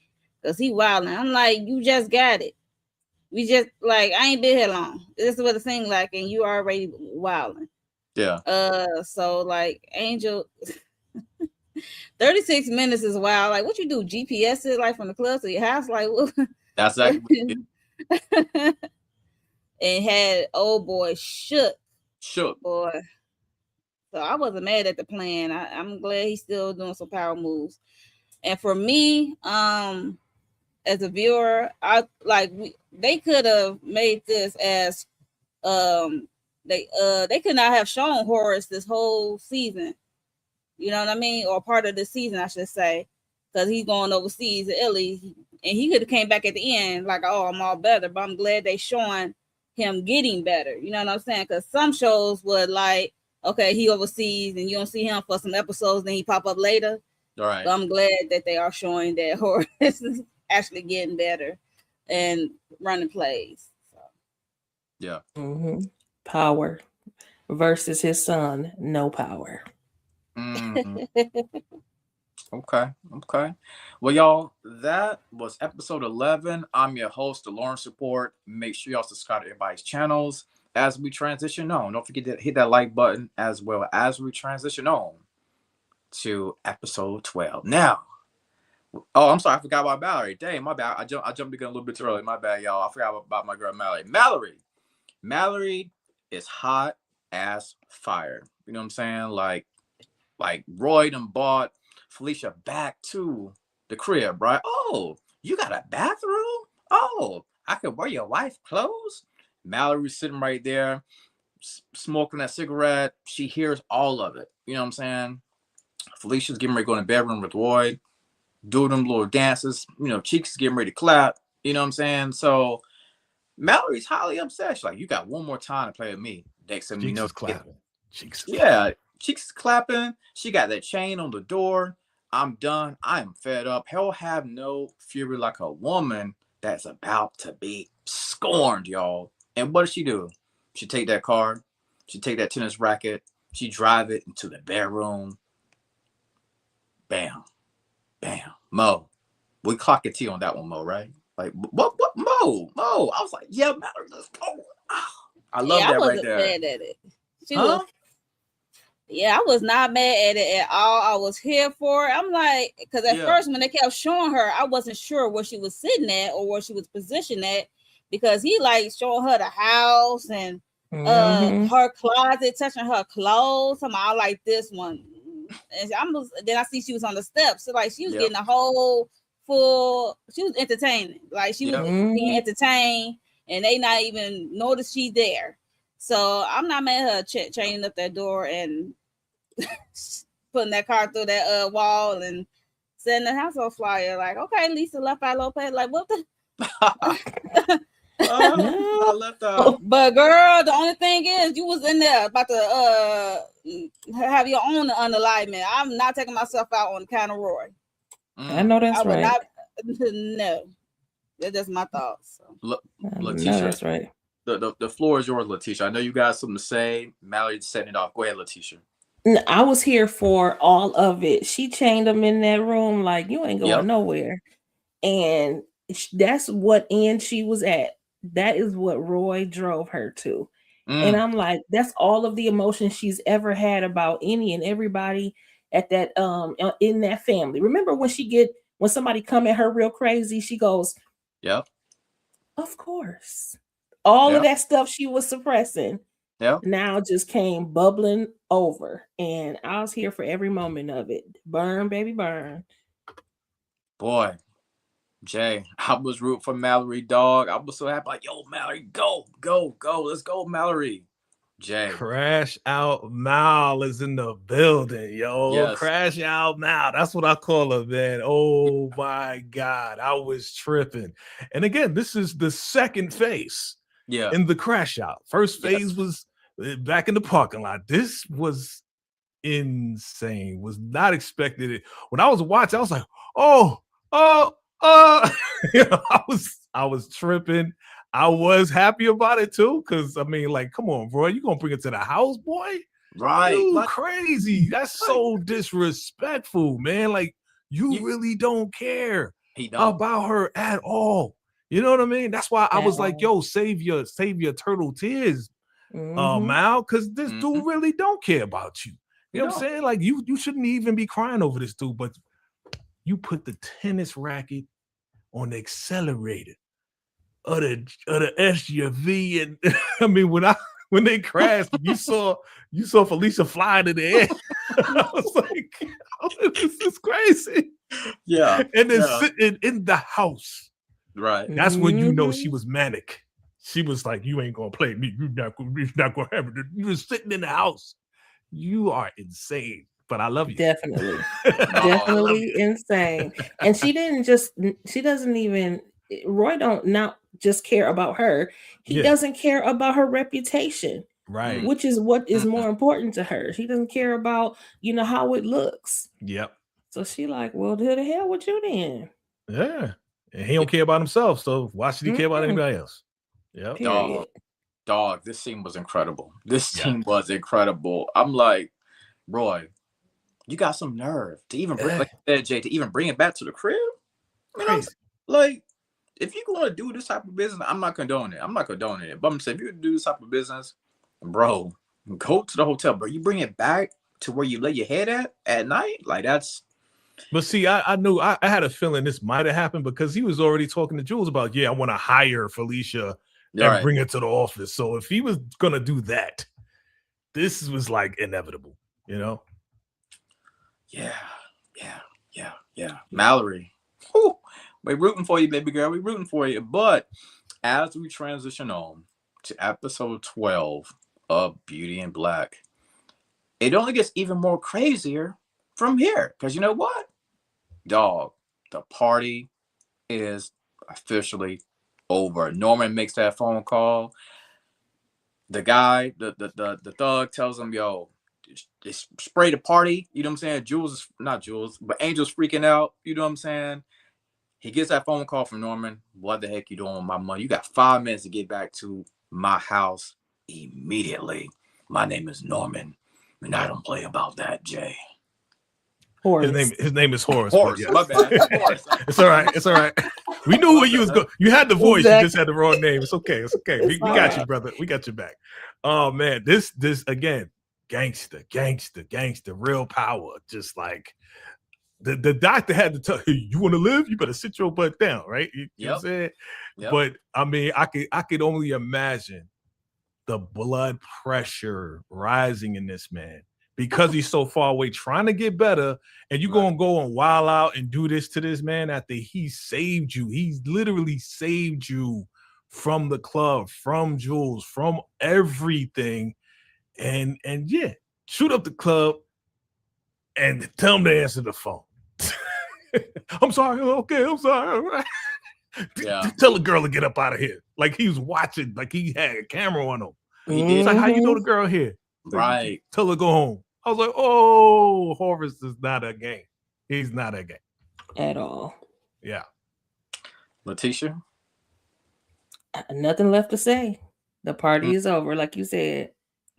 because he wilding. I'm like, you just got it. We just like I ain't been here long. This is what it seems like, and you already wilding. Yeah. So like Angel, 36 minutes is wild. Like, what you do? GPS it like from the club to your house? Like, what? That's exactly. And had old boy shook boy. So I wasn't mad at the plan. I'm glad he's still doing some power moves. And for me, as a viewer, they could have made this as they could not have shown Horace this whole season. You know what I mean? Or part of the season, I should say, because he's going overseas to Italy, and he could have came back at the end like, oh, I'm all better. But I'm glad they showing him getting better. You know what I'm saying? Because some shows would like, okay, he overseas and you don't see him for some episodes, then he pop up later. All right. So I'm glad that they are showing that Horace is actually getting better and running plays. So. Yeah. Power versus his son, no power. Okay. Well, y'all, that was episode 11. I'm your host, the Lawrence Report. Make sure y'all subscribe to everybody's channels as we transition on. Don't forget to hit that like button as well as we transition on to episode 12. Now, I'm sorry, I forgot about Mallory. Dang, my bad. I jumped again a little bit too early. My bad, y'all. I forgot about my girl Mallory. Mallory is hot as fire. You know what I'm saying? Like Roy done bought Felicia back to the crib, right? Oh, you got a bathroom? Oh, I could wear your wife's clothes. Mallory's sitting right there, smoking that cigarette. She hears all of it. You know what I'm saying? Felicia's getting ready to go in the bedroom with Roy, do them little dances. You know, Cheeks is getting ready to clap. You know what I'm saying? So Mallory's highly upset. She's like, you got one more time to play with me. Next time you Cheeks know, is clapping. Cheeks is yeah, Cheeks is clapping. She got that chain on the door. I'm done. I am fed up. Hell have no fury like a woman that's about to be scorned, y'all. And what does she do? She take that car. She take that tennis racket. She drive it into the bedroom. Bam. Bam. Mo. We clock a T on that one, Mo, right? Like, what, Mo? I was like, yeah, Mallory, let's go. Ah, I love Yeah, that I right wasn't there. mad at it. She Huh? was, yeah, I was not mad at it at all. I was here for it. I'm like, because at Yeah. first when they kept showing her, I wasn't sure where she was sitting at or where she was positioned at, because he like showing her the house and Mhm. her closet, touching her clothes. I like this one. And then I see she was on the steps. So like she was Yep. getting a whole full, she was entertaining. Like she was Yep. being Mhm. entertained and they not even notice she there. So I'm not mad at her chaining up that door and putting that car through that wall and setting the house on fire. Like, okay, Lisa left out Lopez. Like, what the? I left out. But girl, the only thing is you was in there about to have your own unalignment. I'm not taking myself out on the count of Roy. I know that's I would right. not. No, that's just my thoughts. So. I know Letitia, that's right. the floor is yours, Letitia. I know you got something to say. Mallory's setting it off. Go ahead, Letitia. I was here for all of it. She chained him in that room like you ain't going Yep. nowhere. And that's what end she was at. That is what Roy drove her to. And I'm like, that's all of the emotion she's ever had about any and everybody at that in that family. Remember when somebody come at her real crazy, she goes, Yep. of course. All of Yep. that stuff she was suppressing Yep. now just came bubbling over. And I was here for every moment of it. Burn, baby, burn. Boy, Jay, I was rooting for Mallory, dog. I was so happy. Like, yo, Mallory, go. Let's go, Mallory. Jay. Crash Out Mal is in the building, yo. Yes. Crash Out Mal. That's what I call her, man. Oh my God. I was tripping. And again, this is the second phase in the crash out. First phase was back in the parking lot. This was insane. Was not expected it. When I was watching, I was like, you know, I was tripping. I was happy about it too, because I mean, like, come on, bro, you gonna bring it to the house, boy? Right. You Like, crazy. That's so disrespectful, man. Like, you really don't care he don't. about her at all. You know what I mean? That's why I At was like, all. yo, save your turtle tears, Mhm. Mal, because this dude really don't care about you. You know what I'm don't. saying? Like, you shouldn't even be crying over this dude, but you put the tennis racket on the accelerator of the SUV, and I mean, when they crashed, you saw Felicia flying in the air. I was like, oh, this is crazy. Yeah. And then sitting in the house. Right. That's when you know she was manic. She was like, you ain't gonna play me. You're not gonna have it. You were sitting in the house. You are insane. But I love you. Definitely. Definitely insane. And she doesn't even, Roy don't not just care about her. He doesn't care about her reputation. Right. Which is what is more important to her. She doesn't care about, how it looks. Yep. So she like, well, to the hell with you then. Yeah. And he don't care about himself. So why should he care about anybody else? Yeah. Dog, this scene was incredible. This scene was incredible. I'm like, Roy, you got some nerve to even bring, like you said, Jay, to even bring it back to the crib. You know, like, if you're going to do this type of business, I'm not condoning it. But I'm saying, if you do this type of business, bro, go to the hotel, bro. You bring it back to where you lay your head at night, like that's. But see, I knew I had a feeling this might have happened because he was already talking to Jules about, I want to hire Felicia and bring her to the office. So if he was gonna do that, this was like inevitable, you know. Yeah. Mallory, Whew, we're rooting for you, baby girl. We're rooting for you. But as we transition on to episode 12 of Beauty in Black, it only gets even more crazier from here. Because you know what? Dog, the party is officially over. Norman makes that phone call. The guy, the thug tells him, yo, just spray the party. You know what I'm saying? Not Jules, but Angel's freaking out. You know what I'm saying? He gets that phone call from Norman. What the heck you doing with my money? You got 5 minutes to get back to my house immediately. My name is Norman, and I don't play about that, Jay. Horace. His name is Horace. Horace, yes. my bad. Horace. It's all right. It's all right. We knew where you was going. You had the voice. Exactly. You just had the wrong name. It's okay. It's okay. We got alright. you, brother. We got you back. Oh man, this again, gangster, real power. Just like the doctor had to tell you, you want to live, you better sit your butt down, right? You know what I'm saying? Yep. But I mean, I could only imagine the blood pressure rising in this man because he's so far away trying to get better, and you gonna go and wild out and do this to this man after he saved you. He's literally saved you from the club, from Jules, from everything, and yeah, shoot up the club and tell him to answer the phone. I'm sorry. Okay, I'm sorry. Yeah. Tell the girl to get up out of here. Like he was watching, like he had a camera on him. He did. He's like, how you know the girl here? Right. Tell her to go home. I was like, oh, Horace is not a game. He's not a game. At all. Yeah. Letitia? Nothing left to say. The party is over, like you said.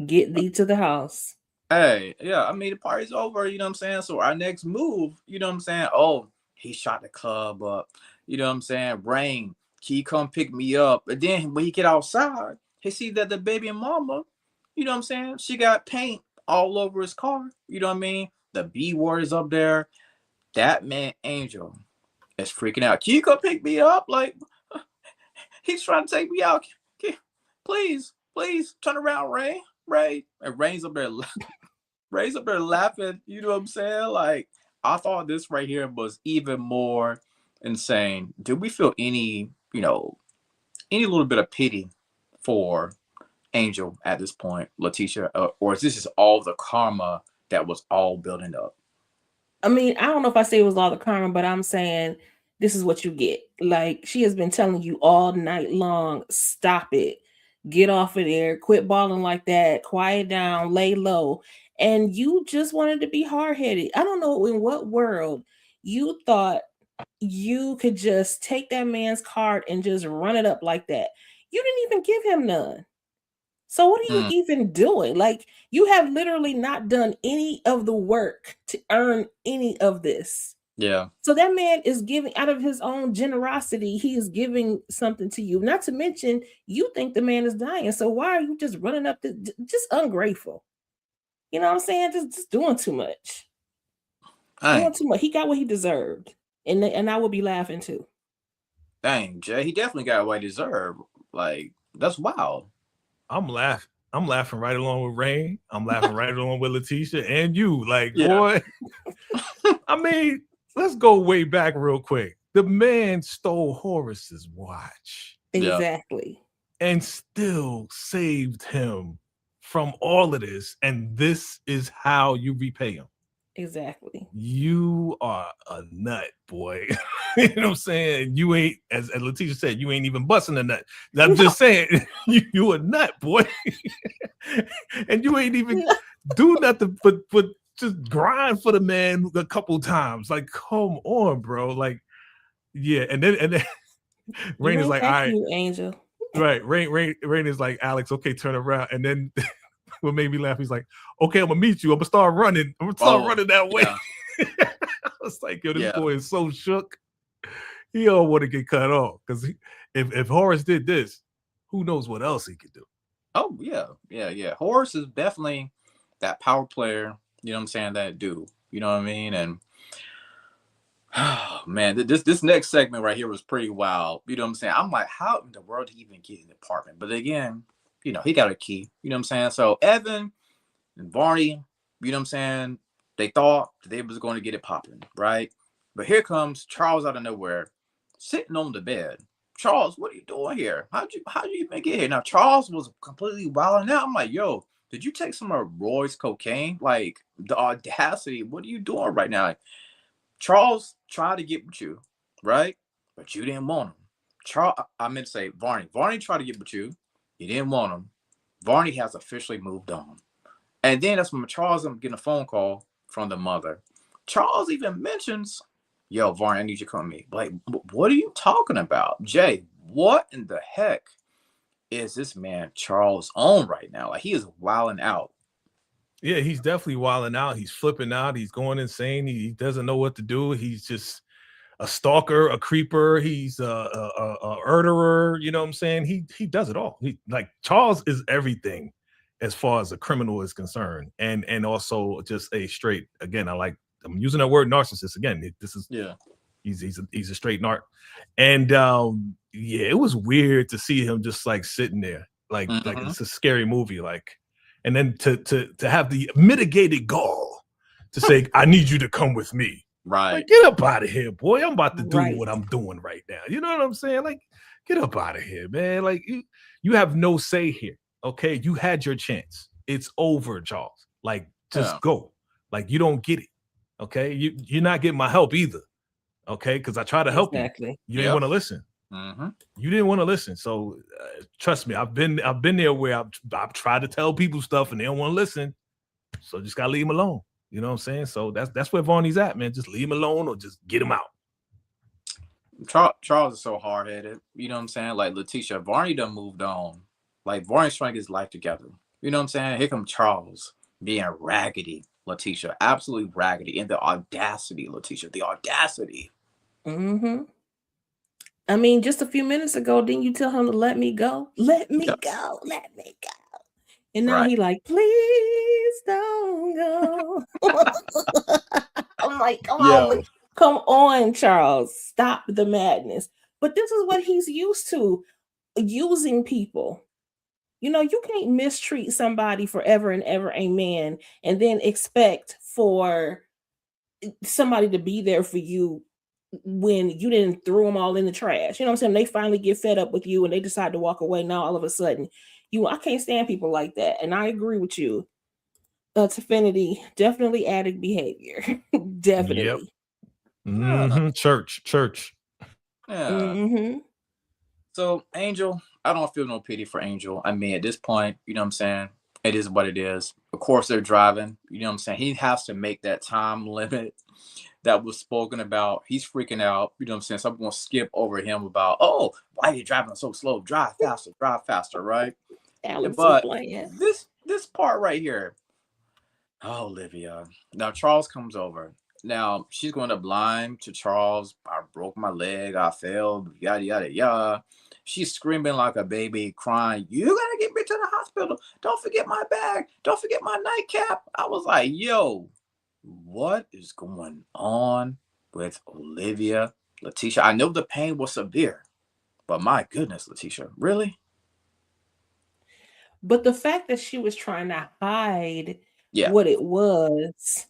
Get thee to the house. Hey, yeah, I mean, the party's over, you know what I'm saying? So our next move, you know what I'm saying? Oh, he shot the club up. You know what I'm saying? Rain, can you come pick me up? And then when he get outside, he see that the baby mama, you know what I'm saying? She got paint all over his car. You know what I mean? The B word is up there. That man, Angel, is freaking out. Can you come pick me up? Like, he's trying to take me out. Please, turn around, Rain. Ray. And Rain's up there laughing. You know what I'm saying? Like, I thought this right here was even more insane. Did we feel any little bit of pity for Angel at this point, Letitia? Or is this just all the karma that was all building up? I mean, I don't know if I say it was all the karma, but I'm saying this is what you get. Like, she has been telling you all night long, stop it. Get off of there. Quit balling like that. Quiet down. Lay low. And you just wanted to be hard-headed. I don't know in what world you thought you could just take that man's card and just run it up like that. You didn't even give him none. So what are you even doing? Like, you have literally not done any of the work to earn any of this. Yeah. So that man is giving out of his own generosity. He is giving something to you. Not to mention, you think the man is dying. So why are you just running up just ungrateful? You know what I'm saying? Just doing too much. Doing too much. He got what he deserved. And I would be laughing too. Dang, Jay, he definitely got what he deserved. Like, that's wild. I'm laughing right along with Rain. I'm laughing right along with Letitia and you. Like, Yeah. boy. I mean, let's go way back real quick. The man stole Horace's watch. Exactly. And still saved him from all of this. And this is how you repay him. Exactly. You are a nut, boy. You know what I'm saying? You ain't, as Letitia said, you ain't even busting a nut. I'm just saying, you a nut, boy. And you ain't even do nothing but just grind for the man a couple times. Like, come on, bro. Like, yeah. And then Rain is like, all right, you, Angel. Right. Rain is like, Alex, okay, turn around. And then what made me laugh, he's like, okay, I'm gonna meet you. I'm gonna start running. I'm gonna start running that way. Yeah. I was like, yo, this boy is so shook. He don't want to get cut off. Because if Horace did this, who knows what else he could do. Oh, yeah. Horace is definitely that power player, you know what I'm saying, that dude. You know what I mean? And oh, man, this next segment right here was pretty wild. You know what I'm saying? I'm like, how in the world did he even get in the apartment? But again, you know, he got a key. You know what I'm saying? So Evan and Barney, you know what I'm saying, they thought they was going to get it popping, right? But here comes Charles out of nowhere, sitting on the bed. Charles, what are you doing here? How did you even get here? Now Charles was completely wilding out. I'm like, yo, did you take some of Roy's cocaine? Like the audacity. What are you doing right now? Charles tried to get with you, right? But you didn't want him. I meant to say Varney. Varney tried to get with you. You didn't want him. Varney has officially moved on. And then that's when Charles, I'm getting a phone call from the mother. Charles even mentions, yo, Varney, I need you to come with me. Like, what are you talking about? Jay, what in the heck is this man Charles on right now? Like, he is wilding out. Yeah, he's definitely wilding out. He's flipping out. He's going insane. He doesn't know what to do. He's just a stalker, a creeper. He's a murderer. You know what I'm saying? He does it all. Like Charles is everything as far as a criminal is concerned, and also just a straight. Again, I'm using that word narcissist again. He's a straight narc, and yeah, it was weird to see him just like sitting there, like it's a scary movie, like. And then to have the mitigated gall to say, I need you to come with me. Right. Like, get up out of here, boy. I'm about to do what I'm doing right now. You know what I'm saying? Like, get up out of here, man. Like, you have no say here. Okay. You had your chance. It's over, Charles. Like, just go. Like, you don't get it. Okay. You're not getting my help either. Okay. Because I try to help you. You didn't want to listen. You didn't want to listen, so trust me. I've been there where I've tried to tell people stuff and they don't want to listen. So just gotta leave them alone. You know what I'm saying? So that's where Varney's at, man. Just leave him alone or just get him out. Charles is so hard headed. You know what I'm saying? Like Letitia, Varney done moved on. Like Varney's trying to get his life together. You know what I'm saying? Here comes Charles being raggedy, Letitia, absolutely raggedy, and the audacity, Letitia, the audacity. I mean, just a few minutes ago, didn't you tell him to let me go? Let me go. Let me go. And now he like, please don't go. I'm like, come on, Charles. Stop the madness. But this is what he's used to, using people. You know, you can't mistreat somebody forever and ever, amen, and then expect for somebody to be there for you when you didn't throw them all in the trash. You know what I'm saying? They finally get fed up with you and they decide to walk away. Now all of a sudden, I can't stand people like that. And I agree with you. Tiffany, definitely addict behavior. Definitely. Yep. Church. Yeah. So Angel, I don't feel no pity for Angel. I mean, at this point, you know what I'm saying? It is what it is. Of course, they're driving. You know what I'm saying? He has to make that time limit that was spoken about. He's freaking out. You know what I'm saying? So I'm going to skip over him about, oh, why are you driving so slow? Drive faster, right? But this part right here. Oh, Olivia. Now, Charles comes over. Now, she's going to blind to Charles. I broke my leg. I fell. Yada, yada, yada. She's screaming like a baby, crying, you got to get me to the hospital. Don't forget my bag. Don't forget my nightcap. I was like, yo, what is going on with Olivia? Letitia, I know the pain was severe, but my goodness, Letitia, really? But the fact that she was trying to hide what it was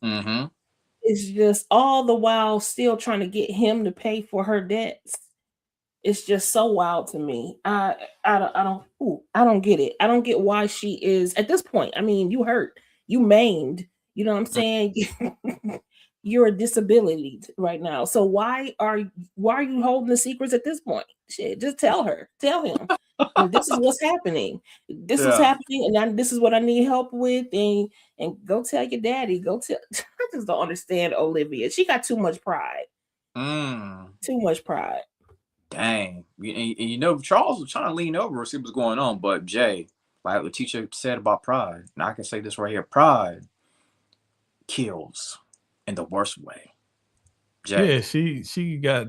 is just all the while still trying to get him to pay for her debts. It's just so wild to me. I don't get it. I don't get why she is at this point. I mean, you hurt, you maimed. You know what I'm saying? You're a disability right now. So why are you holding the secrets at this point? Shit, just tell him. This is what's happening. This is happening, and this is what I need help with. And go tell your daddy. Go tell. I just don't understand Olivia. She got too much pride. Too much pride. Dang. You know, Charles was trying to lean over and see what's going on, but Jay, like what teacher said about pride, and I can say this right here: pride kills in the worst way. Jay. Yeah, she got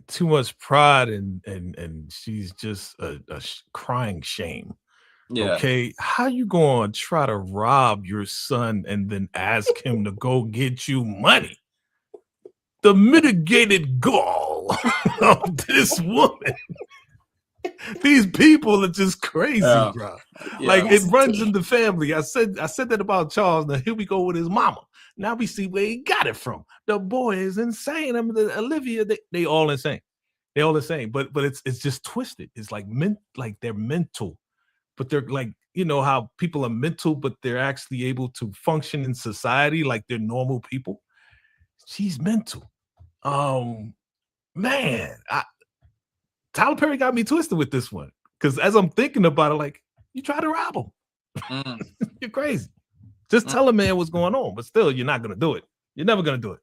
too much pride and she's just a crying shame. Yeah. Okay, how you going to try to rob your son and then ask him to go get you money? The mitigated gall of this woman. These people are just crazy, bro. Yeah. Like it runs in the family. I said that about Charles. Now here we go with his mama. Now we see where he got it from. The boy is insane. I mean, Olivia, they all insane. They all insane. But it's just twisted. It's like they're mental, but they're like, you know how people are mental, but they're actually able to function in society like they're normal people. She's mental. Man, Tyler Perry got me twisted with this one because as I'm thinking about it, like, you try to rob him. You're crazy. Just tell a man what's going on, but still, you're not gonna do it. You're never gonna do it.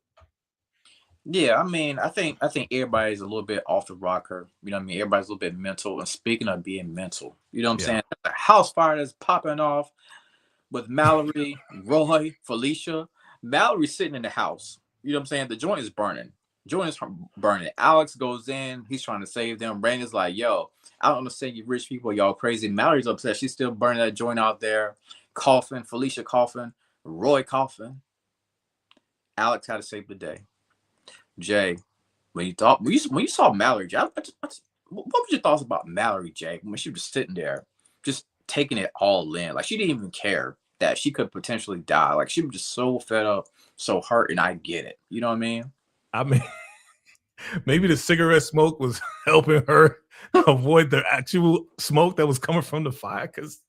Yeah, I mean, I think everybody's a little bit off the rocker. You know what I mean? Everybody's a little bit mental. And speaking of being mental, you know what I'm saying? The house fire that's popping off with Mallory, Roy, Felicia. Mallory's sitting in the house. You know what I'm saying? The joint is burning. Burning. Alex goes in. He's trying to save them. Brandon's like, yo, I don't understand you rich people. Y'all crazy. Mallory's upset. She's still burning that joint out there. Coughing. Felicia coughing. Roy coughing. Alex had to save the day. Jay, when you saw Mallory, Jay, what was your thoughts about Mallory, Jay, when she was sitting there just taking it all in? Like, she didn't even care that she could potentially die. Like, she was just so fed up, so hurt, and I get it. You know what I mean? I mean, maybe the cigarette smoke was helping her avoid the actual smoke that was coming from the fire because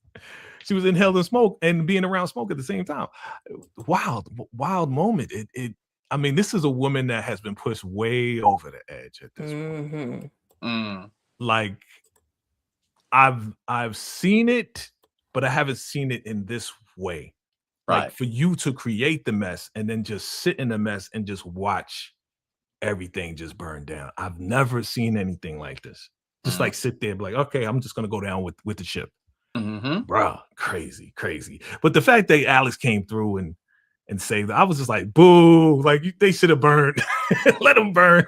she was inhaling smoke and being around smoke at the same time. Wild moment. I mean, this is a woman that has been pushed way over the edge at this point. Like, I've seen it, but I haven't seen it in this way. Right. Like, for you to create the mess and then just sit in the mess and just watch everything just burn down. I've never seen anything like this. Just like sit there and be like, okay, I'm just gonna go down with the ship. Bruh, crazy. But the fact that Alex came through and saved it, I was just like, boo, like they should have burned. Let them burn.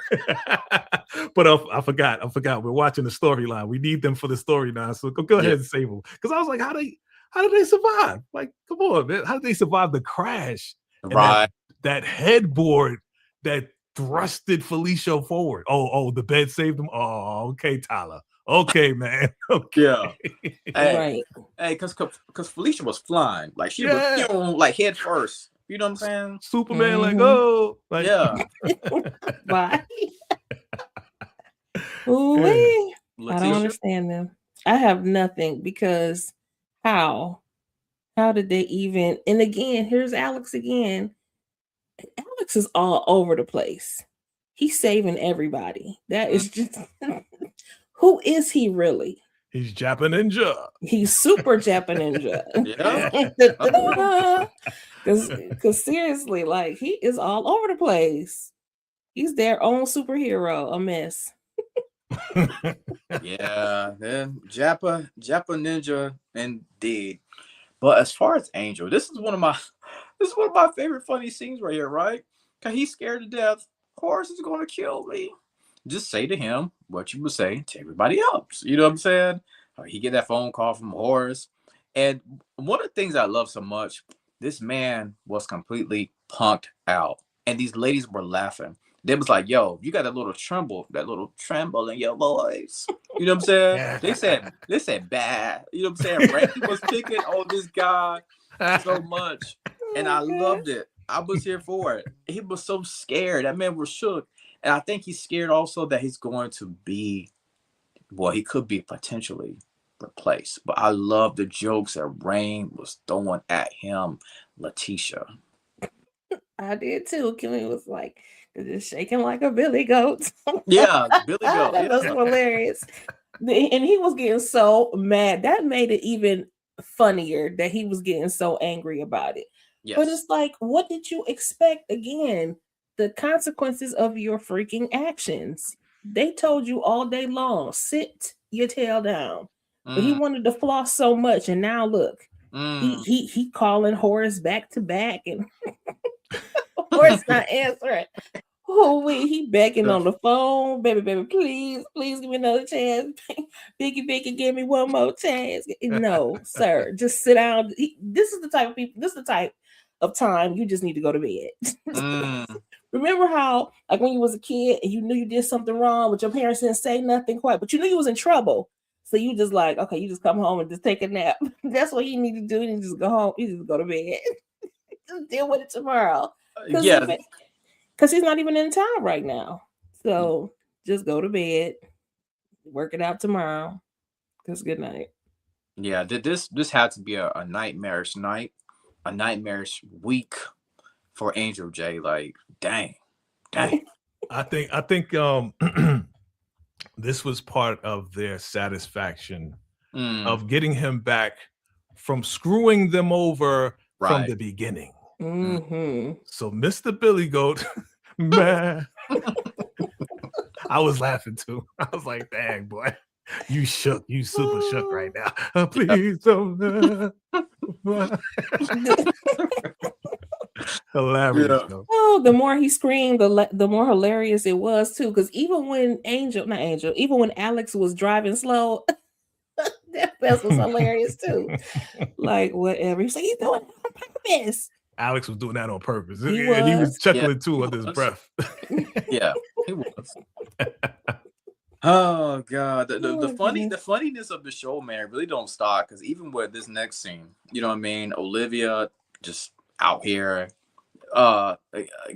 But I forgot. We're watching the storyline. We need them for the storyline. So go ahead and save them. Because I was like, how did they survive? Like, come on, man. How did they survive the crash? Right. That headboard that thrusted Felicia forward. Oh, the bed saved them. Oh, okay, Tyler. Okay, man. Okay. Yeah. Right. Hey, because Felicia was flying. Like, she was like head first. You know what I'm saying? Superman, like, oh. Like, yeah. Bye. Ooh-wee. I Letitia? don't understand them. I have nothing because how did they even? And again, here's Alex again. Alex is all over the place. He's saving everybody. That is just who is he really? He's Japa Ninja. He's super Japa Ninja. Yeah. Because seriously, like, he is all over the place. He's their own superhero, a mess. Yeah, then Japa Ninja indeed. But as far as Angel, this is one of my favorite funny scenes right here, right? Cause he's scared to death. Horace is gonna kill me. Just say to him what you would say to everybody else. You know what I'm saying? He get that phone call from Horace. And one of the things I love so much, this man was completely punked out. And these ladies were laughing. They was like, yo, you got that little tremble in your voice. You know what I'm saying? They said bad. You know what I'm saying? Randy was picking on this guy so much. And I loved it. I was here for it. He was so scared. That man was shook. And I think he's scared also that he's going to be, well, he could be potentially replaced. But I love the jokes that Rain was throwing at him, Letitia. I did too. Kimmy was like, just shaking like a billy goat. Yeah, Billy Goat. That was hilarious. And he was getting so mad. That made it even funnier that he was getting so angry about it. Yes. But it's like, what did you expect? Again, the consequences of your freaking actions. They told you all day long, sit your tail down. But he wanted to floss so much, and now look, he calling Horace back to back, and Horace not answering. Oh, wait, he begging on the phone, baby, please give me another chance. Biggie, give me one more chance. No, sir, just sit down. This is the type of people. This is the type of time you just need to go to bed. Remember how, like, when you was a kid and you knew you did something wrong, but your parents didn't say nothing quite, but you knew you was in trouble. So you just like, okay, you just come home and just take a nap. That's what you need to do. You just go home. You just go to bed. Just deal with it tomorrow. Yeah, Because he's not even in town right now. So just go to bed, work it out tomorrow. Because good night. yeah. This had to be a nightmarish night, a nightmarish week for Angel J. Like, dang. I think this was part of their satisfaction Mm, of getting him back from screwing them over from right. the beginning. Mm-hmm. So Mr. Billy Goat, man, I was laughing too. I was like, dang, boy, you shook. You super shook right now. Please don't. Hilarious, Yeah. though. Oh, the more he screamed, the more hilarious it was too. Because even when even when Alex was driving slow, that was hilarious too. Like whatever. He's like, he's doing it on purpose. Alex was doing that on purpose. He And he was was. chuckling Yeah, too he under his was. breath. Yeah, he was. Oh god, the Oh, goodness. funniness of the show, man, really don't stop. Because even with this next scene, you know what I mean? Olivia just out here,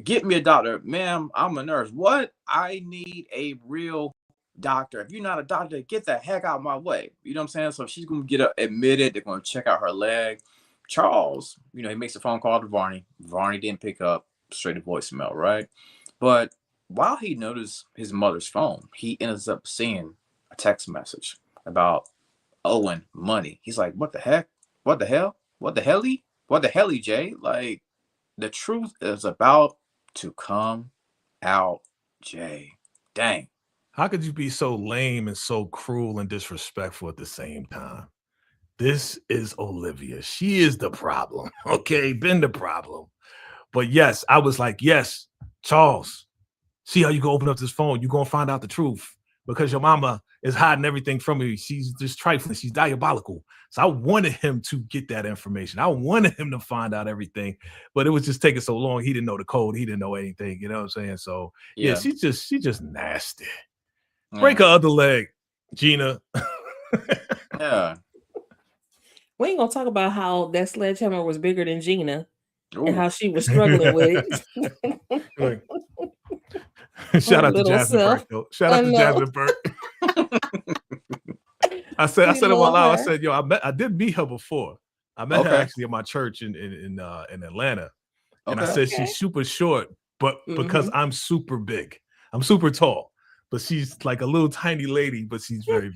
get me a doctor, ma'am. I'm a nurse. What? I need a real doctor. If you're not a doctor, get the heck out of my way. You know what I'm saying? So she's gonna get admitted. They're gonna check out her leg. Charles, he makes a phone call to Varney. Varney didn't pick up, straight to voicemail, right? But while he noticed his mother's phone, he ends up seeing a text message about owing money. He's like, what the heck? What the hell? What the helly? What the helly, Jay? Like, the truth is about to come out, Jay. Dang. How could you be so lame and so cruel and disrespectful at the same time? This is Olivia. She is the problem. Okay, been the problem. But yes, I was like, yes, Charles, see how you go open up this phone. You're going to find out the truth because your mama is hiding everything from you. She's just trifling. She's diabolical. So I wanted him to get that information. I wanted him to find out everything, but it was just taking so long. He didn't know the code. He didn't know anything. You know what I'm saying? So yeah, she's just nasty. Break her other leg, Gina. Yeah. We ain't gonna talk about how that sledgehammer was bigger than Gina and how she was struggling with it. Shout out to little Jasmine self. Burke, though. Shout out to Jasmine Burke. I said it love out loud. I her. said, yo, I did meet her before. I met her Okay. actually at my church in Atlanta. And I Okay. said she's super short, but because I'm super big, I'm super tall. But she's like a little tiny lady, but she's very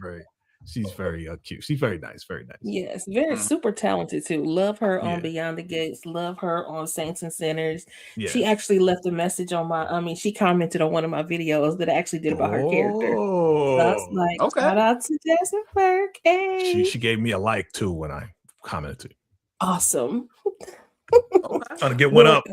cute. She's very nice, very nice. Yes, very Mhm. super talented too. Love her on Yeah. Beyond the Gates. Love her on Saints and Sinners. She Yes. actually left a message on she commented on one of my videos that I actually did about her character. So I was Oh, like, Okay. shout out to Jasmine Burke. Hey. she gave me a like too when I commented. Awesome. Okay. Trying to get one up.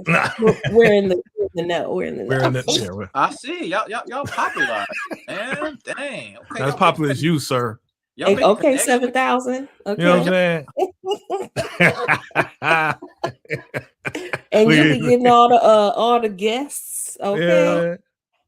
We're in the know. We're in the We're know. in the yeah, I see. Y'all popular. Man, dang. Okay. not as popular as you, sir. Y'all make Okay, connections. 7,000. Okay. You know what I'm saying? And you'll be getting all the guests. Okay.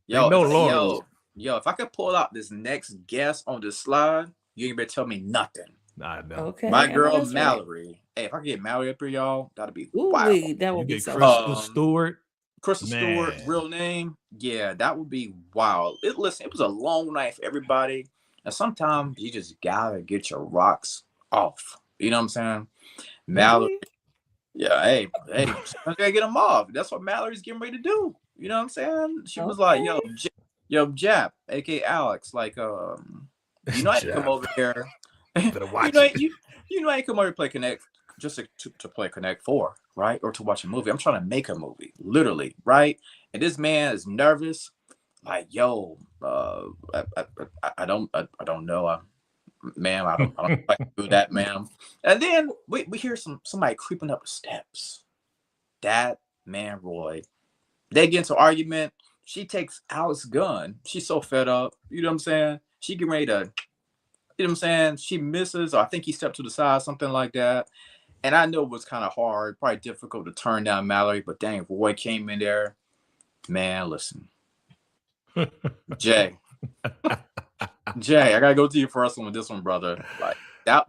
Yeah. No Yo, Lawrence. yo, if I could pull out this next guest on this slide, you ain't better tell me nothing. Nah, no. Okay. My I know girl that's right. Mallory. Hey, if I could get Mallory up here, y'all, that'd be Ooh, wow. that You would be get so Crystal Um, Stewart. Crystal Stewart, Man. real name. Yeah, that would be wild. Listen, it was a long night for everybody. And sometimes you just gotta get your rocks off. You know what I'm saying? Mallory. Yeah, hey, I gotta get them off. That's what Mallory's getting ready to do. You know what I'm saying? She was like, yo, Jap, aka Alex, like, you know I can come Jap. over here. Better watch you know, it. you know I can come over here to play Connect just to play Connect 4, right? Or to watch a movie. I'm trying to make a movie, literally, right? And this man is nervous, like, yo, I don't know, ma'am, I don't know if I can do that, ma'am. And then we hear somebody creeping up the steps. That man, Roy. They get into an argument. She takes Alex's gun. She's so fed up. You know what I'm saying? She get ready to, you know what I'm saying? She misses, or I think he stepped to the side, something like that. And I know it was kind of hard, probably difficult to turn down Mallory, but dang, Roy came in there. Man, listen. Jay, I gotta go to you first one with this one, brother. Like that.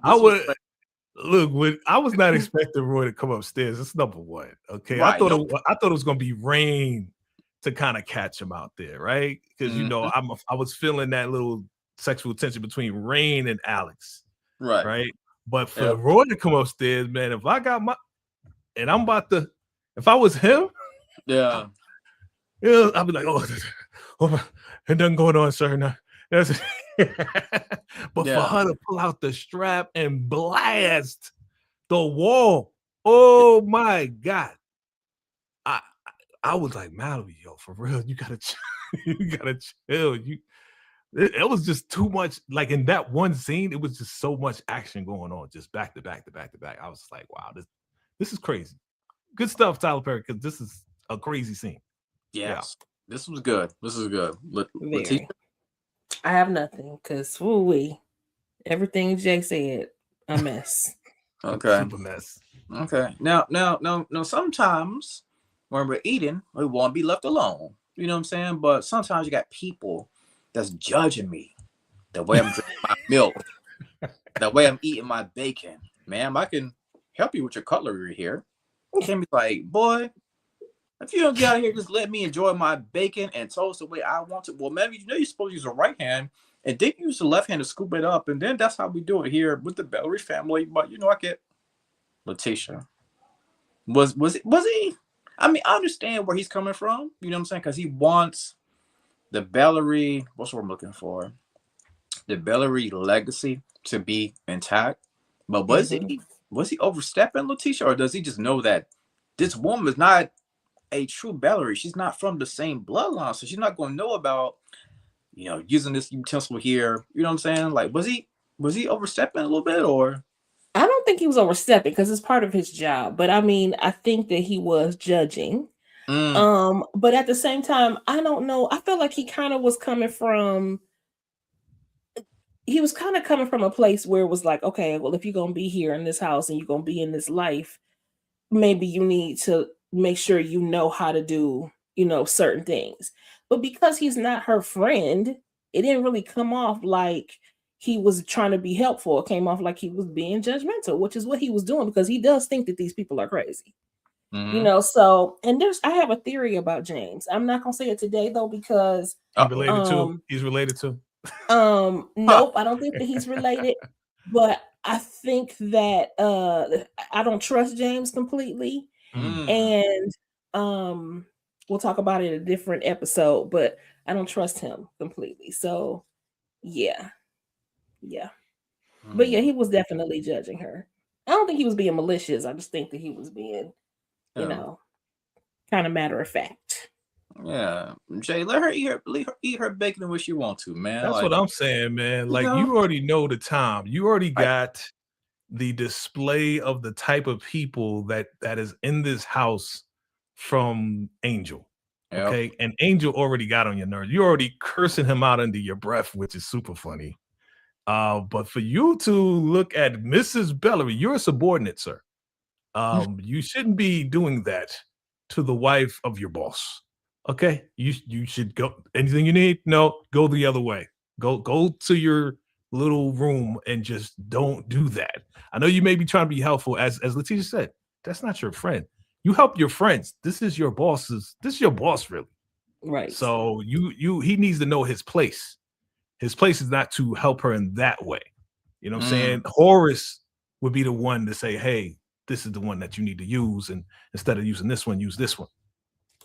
Look, I was not expecting Roy to come upstairs. That's number one. Okay. Right. I thought it was gonna be Rain to kind of catch him out there, right? Because I was feeling that little sexual tension between Rain and Alex. Right. But for Roy to come upstairs, man, if I got and I'm about to, if I was him, yeah, I'd be like, oh, it nothing going on, sir. No. But for her to pull out the strap and blast the wall, oh my God. I was like, Mallory, yo, for real, you gotta chill. It was just too much. Like in that one scene, it was just so much action going on, just back to back to back to back. I was like, wow, this is crazy. Good stuff, Tyler Perry, because this is a crazy scene. Yes. Yeah. This was good. This is good. I have nothing because everything Jay said, a mess. Okay. Super mess. Okay. Now, sometimes when we're eating, we want to be left alone. You know what I'm saying? But sometimes you got people that's judging me, the way I'm drinking my milk, the way I'm eating my bacon. Ma'am, I can help you with your cutlery here. You can be like, boy, if you don't get out of here, just let me enjoy my bacon and toast the way I want to. Well, maybe you're supposed to use the right hand and then use the left hand to scoop it up. And then that's how we do it here with the Bellery family. But I get Letitia. Was he? I mean, I understand where he's coming from. You know what I'm saying? Because he wants the Bellery, what's what I'm looking for? The Bellery legacy to be intact. But was he overstepping, Letitia? Or does he just know that this woman is not a true Bellery? She's not from the same bloodline, so she's not going to know about, using this utensil here. You know what I'm saying? Like, was he overstepping a little bit, or? I don't think he was overstepping because it's part of his job. But I mean, I think that he was judging. But at the same time, I don't know. I feel like he kind of was coming from a place where it was like, okay, well, if you're going to be here in this house and you're going to be in this life, maybe you need to make sure you know how to do, certain things. But because he's not her friend, it didn't really come off like he was trying to be helpful. It came off like he was being judgmental, which is what he was doing because he does think that these people are crazy. So, and I have a theory about James. I'm not going to say it today though, because he's related to. Nope, I don't think that he's related, but I think that I don't trust James completely. And we'll talk about it in a different episode, but I don't trust him completely. So yeah. But yeah, he was definitely judging her. I don't think he was being malicious. I just think that he was being, kind of matter of fact. Yeah, Jay, let her eat her bacon the way she wants to, man. That's what I'm saying, man. Like, you already know the time. You already got the display of the type of people that is in this house from Angel. Okay. And Angel already got on your nerves. You're already cursing him out under your breath, which is super funny. But for you to look at Mrs. Bellery, you're a subordinate, sir. You shouldn't be doing that to the wife of your boss. Okay. You should go. Anything you need? No, go the other way. Go to your little room and just don't do that. I know you may be trying to be helpful, as Letitia said. That's not your friend. You help your friends. This is your boss's. This is your boss, really. Right. So he needs to know his place. His place is not to help her in that way. You know what I'm saying? Horace would be the one to say, hey, this is the one that you need to use. And instead of using this one, use this one.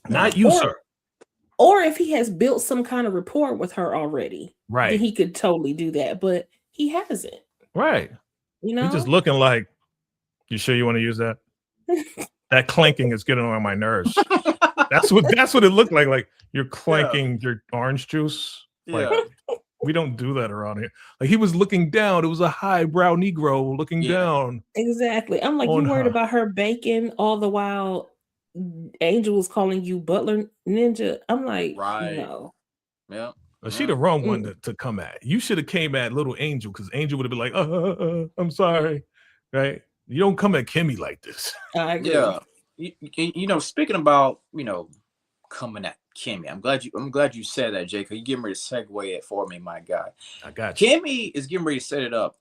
Not you, sir. Or if he has built some kind of rapport with her already, right, then he could totally do that. But he hasn't. Right. He's just looking like, you sure you want to use that? That clanking is getting on my nerves. That's what it looked like. Like you're clanking your orange juice. Like, we don't do that around here. Like he was looking down. It was a highbrow Negro looking down. Exactly. I'm like, you worried about her bacon all the while Angel was calling you Butler Ninja. I'm like, no. Yeah. Well, she the wrong one to come at. You should have came at little Angel because Angel would have been like, I'm sorry. Right? You don't come at Kimmy like this. I agree. Yeah. Speaking about, coming at Kimmy, I'm glad you said that, Jay, because you're getting ready to segue it for me, my guy. I got you. Kimmy is getting ready to set it up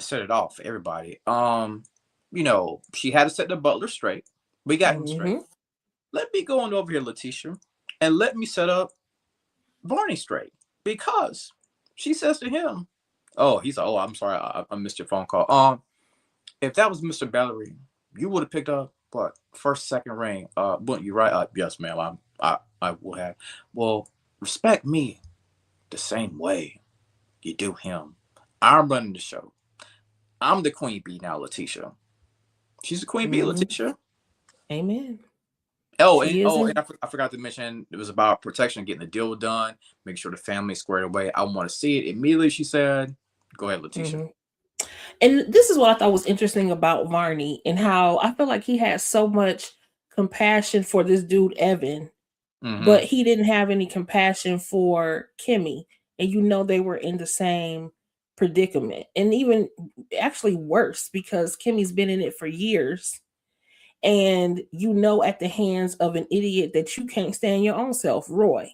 set it off for everybody. You know, she had to set the butler straight. We got him straight. Mhm. Let me go on over here, Letitia, and let me set up Varney straight, because she says to him, "Oh, he's like, oh, I'm sorry, I missed your phone call. If that was Mr. Bellery, you would have picked up what first, second ring. Wouldn't you, right? Yes, ma'am. I will have. Well, respect me the same way you do him. I'm running the show. I'm the queen bee now, Letitia. She's the queen bee, Mhm. Letitia. Amen. Oh, She and is in. I forgot to mention it was about protection, getting the deal done, make sure the family squared away. I want to see it immediately. She said, "Go ahead, Letitia." Mhm. And this is what I thought was interesting about Varney and how I feel like he had so much compassion for this dude Evan, Mm-hmm. but he didn't have any compassion for Kimmy. And you know they were in the same predicament. And even actually worse because Kimmy's been in it for years. And you know at the hands of an idiot that you can't stand your own self, Roy.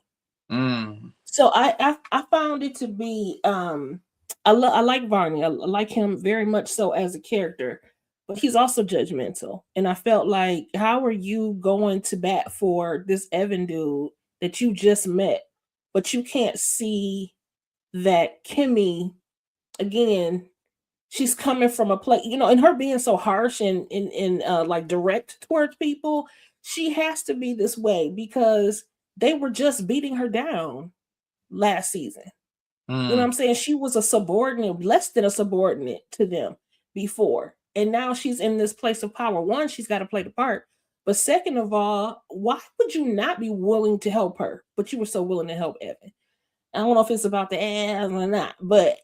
Mm. So I found it to be I like Varney. I like him very much so as a character, but he's also judgmental. And I felt like, how are you going to bat for this Evan dude that you just met, but you can't see that Kimmy again? She's coming from a place, you know, and her being so harsh and like direct towards people. She has to be this way because they were just beating her down last season. You know what Mm. I'm saying? She was a subordinate, less than a subordinate to them before. And now she's in this place of power. One, she's got to play the part. But second of all, why would you not be willing to help her? But you were so willing to help Evan. I don't know if it's about the ass or not, but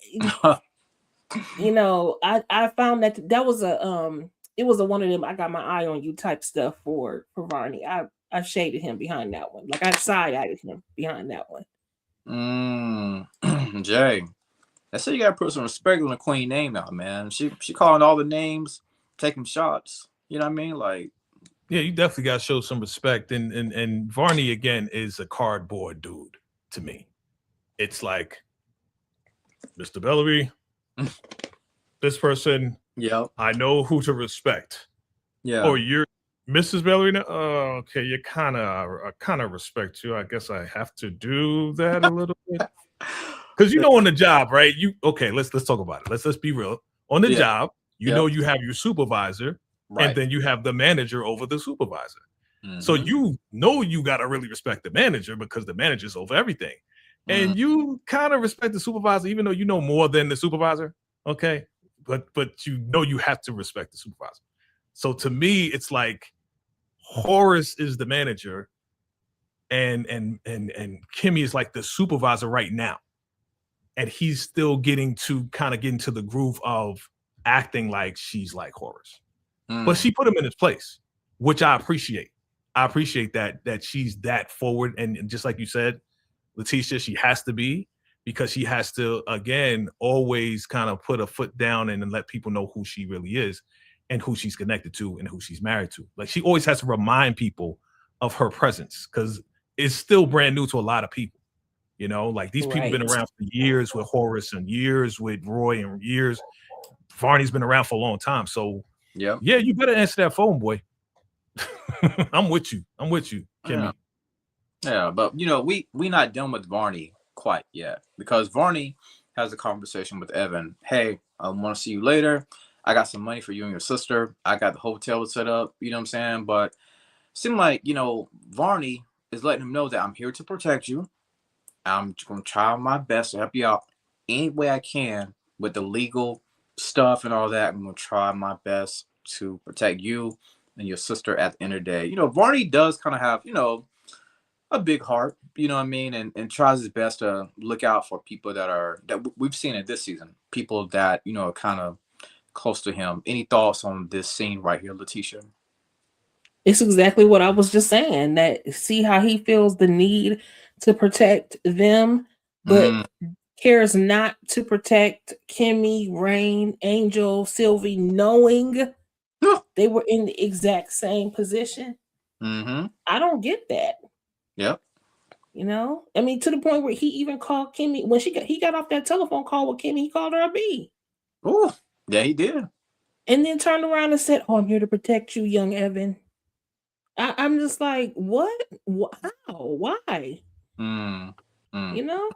you know, I found that was a it was a one of them I got my eye on you type stuff for Varney. I shaded him behind that one. Like I side-eyed him behind that one. Jay, I said you gotta put some respect on the queen name out, man. She calling all the names, taking shots. You know what I mean? Like, Yeah, you definitely got to show some respect. And Varney again is a cardboard dude to me. It's like Mr. Bellery, this person, yeah, I know who to respect. yeah. Oh, you're Mrs. Bellery now? Oh, okay, you I kind of respect you. I guess I have to do that a little bit. Because you know on the job, right? Let's talk about it. Let's be real. On the Yeah. job, you Yep. know you have your supervisor, Right. and then you have the manager over the supervisor. So Mhm. you know you gotta really respect the manager because the manager's over everything. And you kind of respect the supervisor, even though you know more than the supervisor. Okay. But you know you have to respect the supervisor. So to me, it's like Horace is the manager and Kimmy is like the supervisor right now. And he's still getting to kind of get into the groove of acting like she's like Horace. But she put him in his place, which I appreciate. I appreciate that she's that forward. And just like you said, Letitia, she has to be because she has to, again, always kind of put a foot down and let people know who she really is and who she's connected to and who she's married to. Like she always has to remind people of her presence because it's still brand new to a lot of people. You know, like these people have been Right. around for years with Horace and years with Roy and years. Varney's been around for a long time. So Yep. yeah, you better answer that phone, boy. I'm with you, Kimmy. Yeah, but you know, we not done with Varney quite yet because Varney has a conversation with Evan. Hey, I want to see you later. I got some money for you and your sister. I got the hotel set up. You know what I'm saying? But seem like, you know, Varney is letting him know that I'm here to protect you. I'm gonna try my best to help you out any way I can with the legal stuff and all that. I'm gonna try my best to protect you and your sister at the end of the day. You know, Varney does kind of have, you know, a big heart, you know what I mean, and tries his best to look out for people we've seen it this season, people that, you know, are kind of close to him. Any thoughts on this scene right here, Letitia? It's exactly what I was just saying. That see how he feels the need to protect them, but Mm. cares not to protect Kimmy, Rain, Angel, Sylvie, knowing they were in the exact same position. Mm-hmm. I don't get that. Yep. You know, I mean, to the point where he even called Kimmy when he got off that telephone call with Kimmy. He called her a B. Ooh. Yeah, he did. And then turned around and said, "Oh, I'm here to protect you, young Evan." I'm just like, what? How? Why? Mm, mm, You know,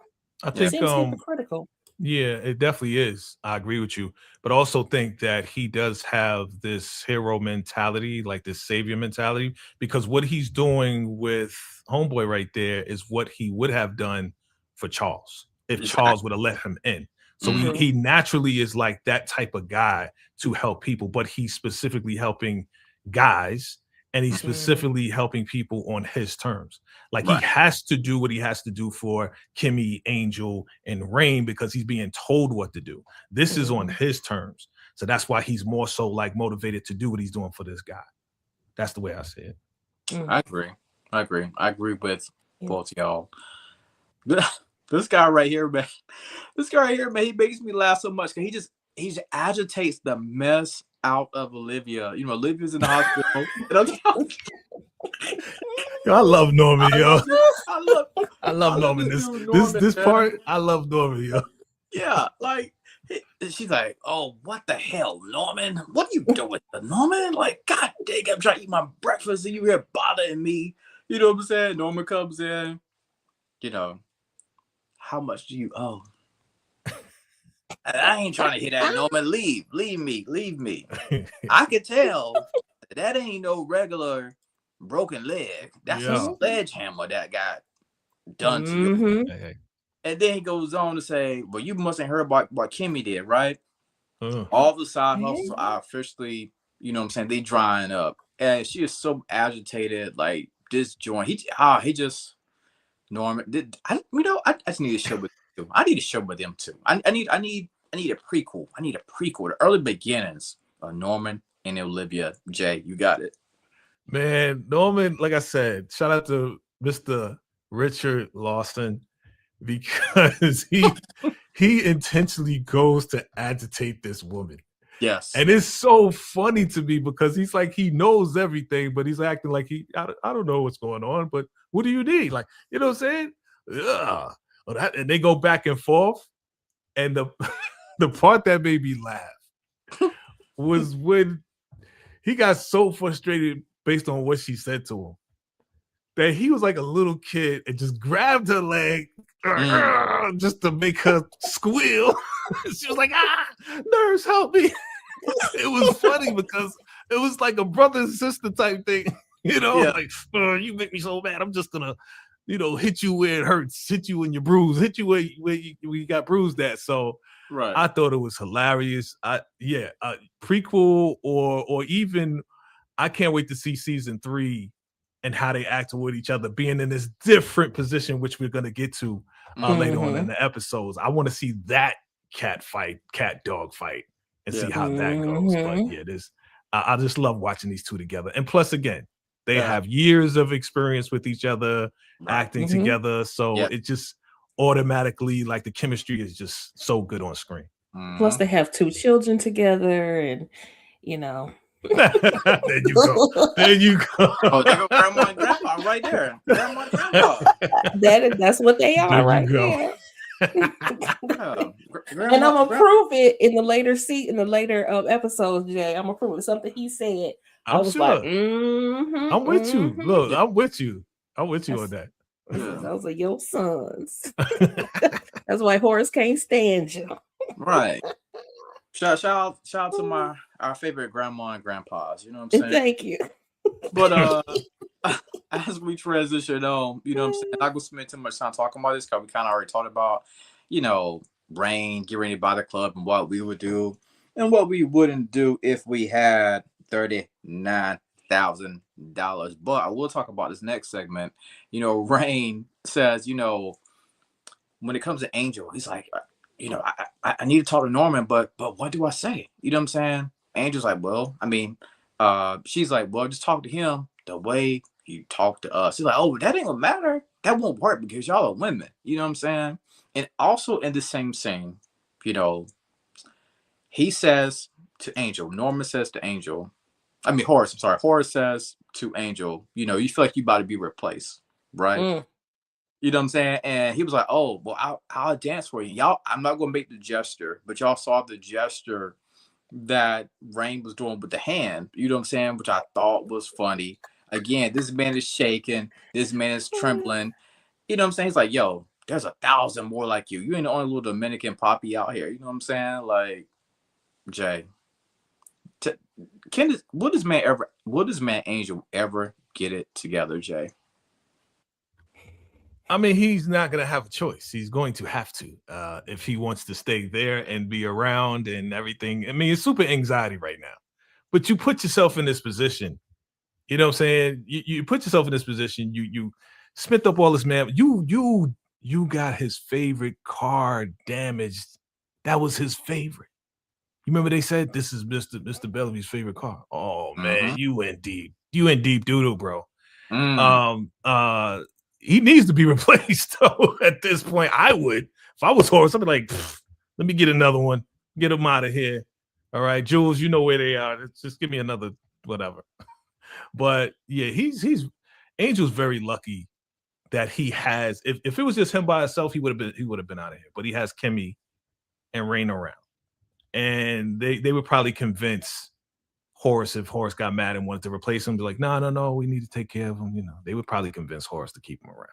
I yeah. think seems hypocritical. yeah, it definitely is. I agree with you, but I also think that he does have this hero mentality, like this savior mentality, because what he's doing with Homeboy right there is what he would have done for Charles if Exactly. Charles would have let him in. So Mhm. True. he naturally is like that type of guy to help people, but he's specifically helping guys and he's Mhm. specifically helping people on his terms. Like he Right. has to do what he has to do for Kimmy, Angel, and Rain because he's being told what to do. This is on Mhm. his terms. So that's why he's more so like motivated to do what he's doing for this guy. That's the way I see it. I agree. I agree with Yeah. both y'all. This guy right here, man. This guy right here, man, he makes me laugh so much because he just agitates the mess out of Olivia. You know, Olivia's in the hospital. I love Norman, I yo. love this. I love Norman. this This dude, Norman, this man. part, I love Norman, yo. Yeah, like she's like, "Oh, what the hell, Norman? What are you doing, Norman? Like, God dang, I'm trying to eat my breakfast and you here bothering me." You know what I'm saying? Norman comes in. You know, how much do you owe? I ain't trying to hear that, Norman. Leave me. I could tell that ain't no regular broken leg. That's a Yeah. sledgehammer that got done to you. Mhm. Hey, hey. And then he goes on to say, "Well, you mustn't heard about what Kimmy did, right?" Uh, All the side Hey. hustles are officially, you know what I'm saying, they drying up. And she is so agitated, like this joint. He just Norman did I just need to show with them. I need to show with them too. I need a prequel. I need a prequel. The early beginnings of Norman and Olivia. Jay, you got it. Man, Norman, like I said, shout out to Mr. Richard Lawson because he intentionally goes to agitate this woman. Yes. And it's so funny to me because he's like, he knows everything, but he's acting like I don't know what's going on, but what do you need? Like, you know what I'm saying? Ugh. And they go back and forth. And the the part that made me laugh was when he got so frustrated based on what she said to him that he was like a little kid and just grabbed her leg just to make her squeal. She was like, nurse, help me. It was funny because it was like a brother and sister type thing, you know, Yeah. like, you make me so mad. I'm just gonna, hit you where it hurts, hit you in your bruise, hit you where you got bruised at. So Right. I thought it was hilarious. Prequel or even I can't wait to see season 3 and how they act with each other, being in this different position, which we're gonna get to later on in the episodes. I want to see that cat dog fight, and see how that goes. But yeah, I just love watching these two together. And plus, again, they have years of experience with each other, acting together, so it just automatically, like, the chemistry is just so good on screen. Plus, they have 2 children together, and There you go. Oh, there go grandma and grandpa right there. Grandma and grandpa. That's what they are right there. Yeah. And I'm gonna prove it in the later episodes, Jay. I'm gonna prove it. Something he said. I was sure. like, I'm with you. Look, I'm with you. on that. Those are your sons. That's why Horace can't stand you. Right. Shout out to our favorite grandma and grandpas. You know what I'm saying? Thank you. But as we transition on, you know what I'm saying, not gonna spend too much time talking about this because we kind of already talked about, Rain getting ready to buy the club and what we would do and what we wouldn't do if we had $39,000. But I will talk about this next segment. Rain says, when it comes to Angel, he's like, I need to talk to Norman, but what do I say? You know what I'm saying? Angel's like, well, I mean, she's like, well, just talk to him the way you talk to us. He's like, oh, that ain't gonna matter. That won't work because y'all are women. You know what I'm saying? And also in the same scene, he says to Angel, Norman says to Angel, Horace, I'm sorry, Horace says to Angel, you feel like you about to be replaced, right? You know what I'm saying? And he was like, oh, well, I'll dance for you. Y'all, I'm not going to make the gesture, but y'all saw the gesture that Rain was doing with the hand, you know what I'm saying, which I thought was funny. Again, this man is shaking, this man is trembling. You know what I'm saying? He's like, yo, there's 1,000 more like you. You ain't the only little Dominican poppy out here. You know what I'm saying? Like, Jay, will this man Angel ever get it together, Jay? I mean, he's not going to have a choice. He's going to have to if he wants to stay there and be around and everything. I mean, it's super anxiety right now. But you put yourself in this position. You know what I'm saying? You put yourself in this position. You spent up all this, man. You got his favorite car damaged. That was his favorite. You remember they said this is Mr. Bellamy's favorite car. Oh man, you in deep. You in deep doodle, bro. He needs to be replaced though. At this point, I would. If I was Horace, I'd be like, let me get another one. Get him out of here. All right, Jules, you know where they are. Just give me another whatever. But yeah, he's Angel's very lucky that he has. If it was just him by himself, he would have been out of here. But he has Kimmy and Rain around, and they would probably convince Horace if Horace got mad and wanted to replace him. Be like, no, we need to take care of him. You know, they would probably convince Horace to keep him around.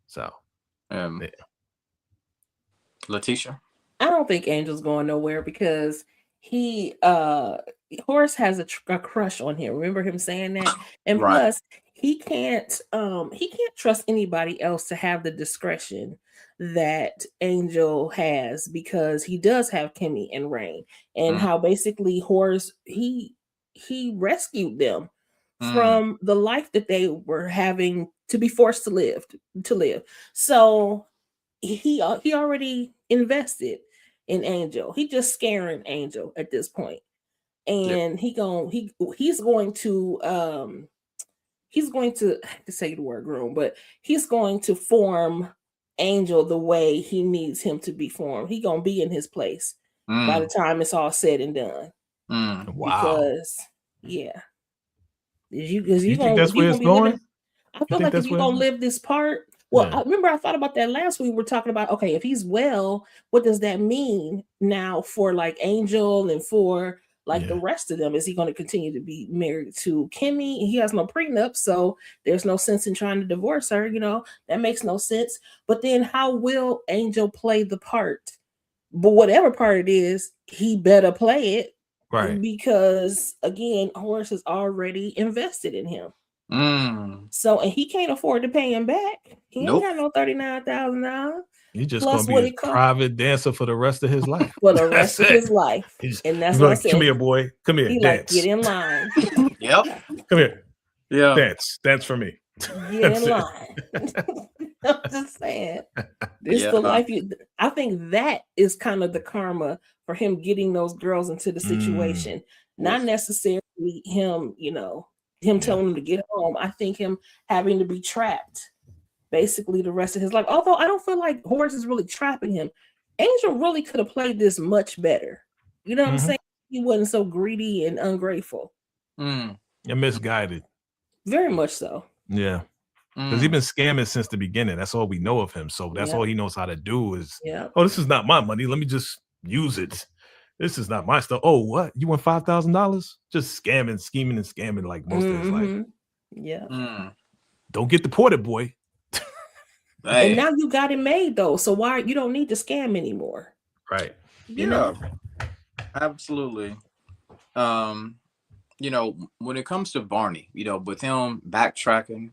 So, yeah. Letitia, I don't think Angel's going nowhere because Horace has a crush on him. Remember him saying that? And Right. plus, he can't trust anybody else to have the discretion that Angel has because he does have Kimmy and Rain, and how basically Horace he rescued them from the life that they were having to be forced to live. So he already invested in Angel. He just scaring Angel at this point. And he's going to I have to say the word groom, but he's going to form Angel the way he needs him to be formed. He's gonna be in his place by the time it's all said and done. Wow. Because you think that's where it's going? I feel like if you're gonna live this part, I remember I thought about that last week. We were talking about, okay, if he's well, what does that mean now for like Angel and for like the rest of them? Is he going to continue to be married to Kimmy? He has no prenup, so there's no sense in trying to divorce her. You know, that makes no sense. But then how will Angel play the part? But whatever part it is, he better play it. Right. Because again, Horace has already invested in him. So, and he can't afford to pay him back. He ain't got no $39,000. He's just gonna be a private dancer for the rest of his life. For the rest of his life. And that's what I said. Come here, boy. Come here. Dance. Like, get in line. Yep. Come here. Yeah. Dance for me. Get in line. I'm just saying. This is the life I think that is kind of the karma for him getting those girls into the situation. Not necessarily him, him telling him to get home. I think him having to be trapped basically the rest of his life. Although I don't feel like Horace is really trapping him. Angel really could have played this much better. You know what I'm saying? He wasn't so greedy and ungrateful. And misguided. Very much so. Yeah. Because he's been scamming since the beginning. That's all we know of him. So that's all he knows how to do is, oh, this is not my money. Let me just use it. This is not my stuff. Oh, what? You want $5,000? Just scheming and scamming like most of his life. Yeah. Don't get deported, boy. And now you got it made though. So why you don't need to scam anymore? Right. You know? Absolutely. When it comes to Barney, with him backtracking,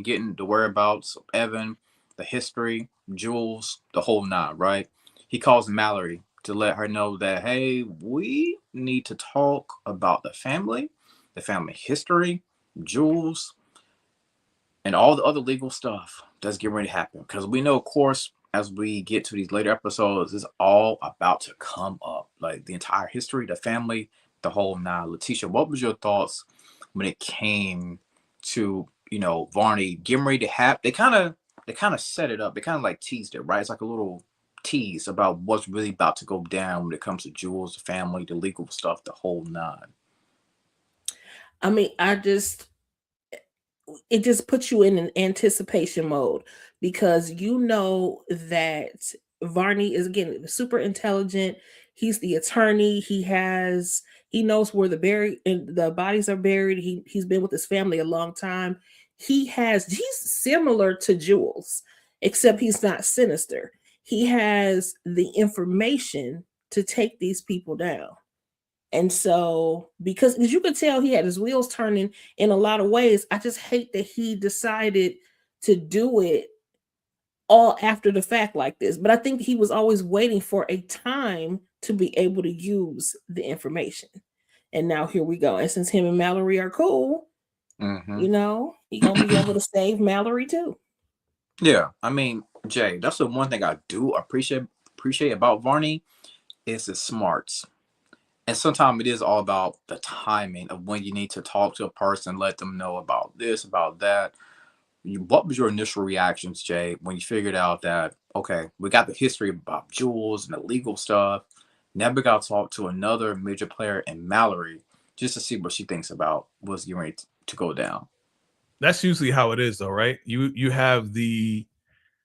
getting the whereabouts of Evan, the history, Jules, the whole nine, right? He calls Mallory to let her know that, hey, we need to talk about the family history, Jules, and all the other legal stuff that's getting ready to happen. Because we know, of course, as we get to these later episodes, it's all about to come up. Like the entire history, the family, the whole nine. Letitia, what was your thoughts when it came to, Varney getting ready to have, they kind of set it up. They kind of like teased it, right? It's like a little tease about what's really about to go down when it comes to Jules, the family, the legal stuff, the whole nine. I mean, it just puts you in an anticipation mode because you know that Varney is, again, super intelligent. He's the attorney. He knows where the bodies are buried. He's been with his family a long time. He's similar to Jules, except he's not sinister. He has the information to take these people down. And so, because you could tell he had his wheels turning in a lot of ways, I just hate that he decided to do it all after the fact like this. But I think he was always waiting for a time to be able to use the information. And now here we go. And since him and Mallory are cool, you know, he gonna be able to save Mallory too. Yeah, I mean, Jay, that's the one thing I do appreciate about Varney is his smarts. And sometimes it is all about the timing of when you need to talk to a person, let them know about this, about that. What was your initial reactions, Jay, when you figured out that, okay, we got the history about Jules and the legal stuff. Never got to talk to another major player in Mallory just to see what she thinks about what's getting ready to go down. That's usually how it is, though, right? You have the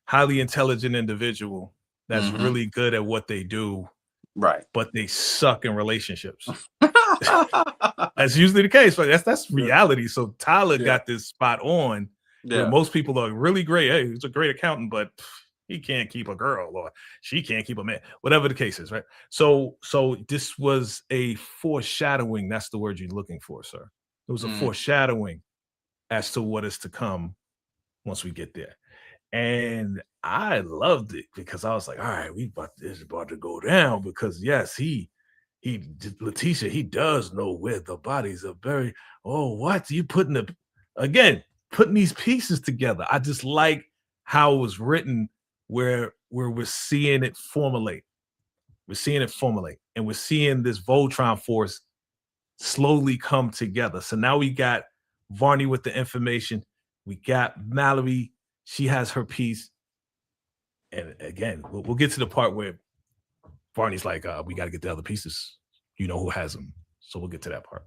highly intelligent individual that's really good at what they do, right? But they suck in relationships. That's usually the case, but that's reality. So Tyler got this spot on. Where most people are really great. Hey, he's a great accountant, but he can't keep a girl or she can't keep a man, whatever the case is, right? So this was a foreshadowing. That's the word you're looking for, sir. It was a foreshadowing as to what is to come once we get there. And I loved it because I was like, all right, this is about to go down because yes, Letitia, he does know where the bodies are buried. Oh, what? You putting these pieces together. I just like how it was written where we're seeing it formulate. We're seeing it formulate and we're seeing this Voltron force slowly come together. So now we got Varney with the information. We got Mallory. She has her piece. And again, we'll get to the part where Varney's like, we got to get the other pieces. You know who has them. So we'll get to that part.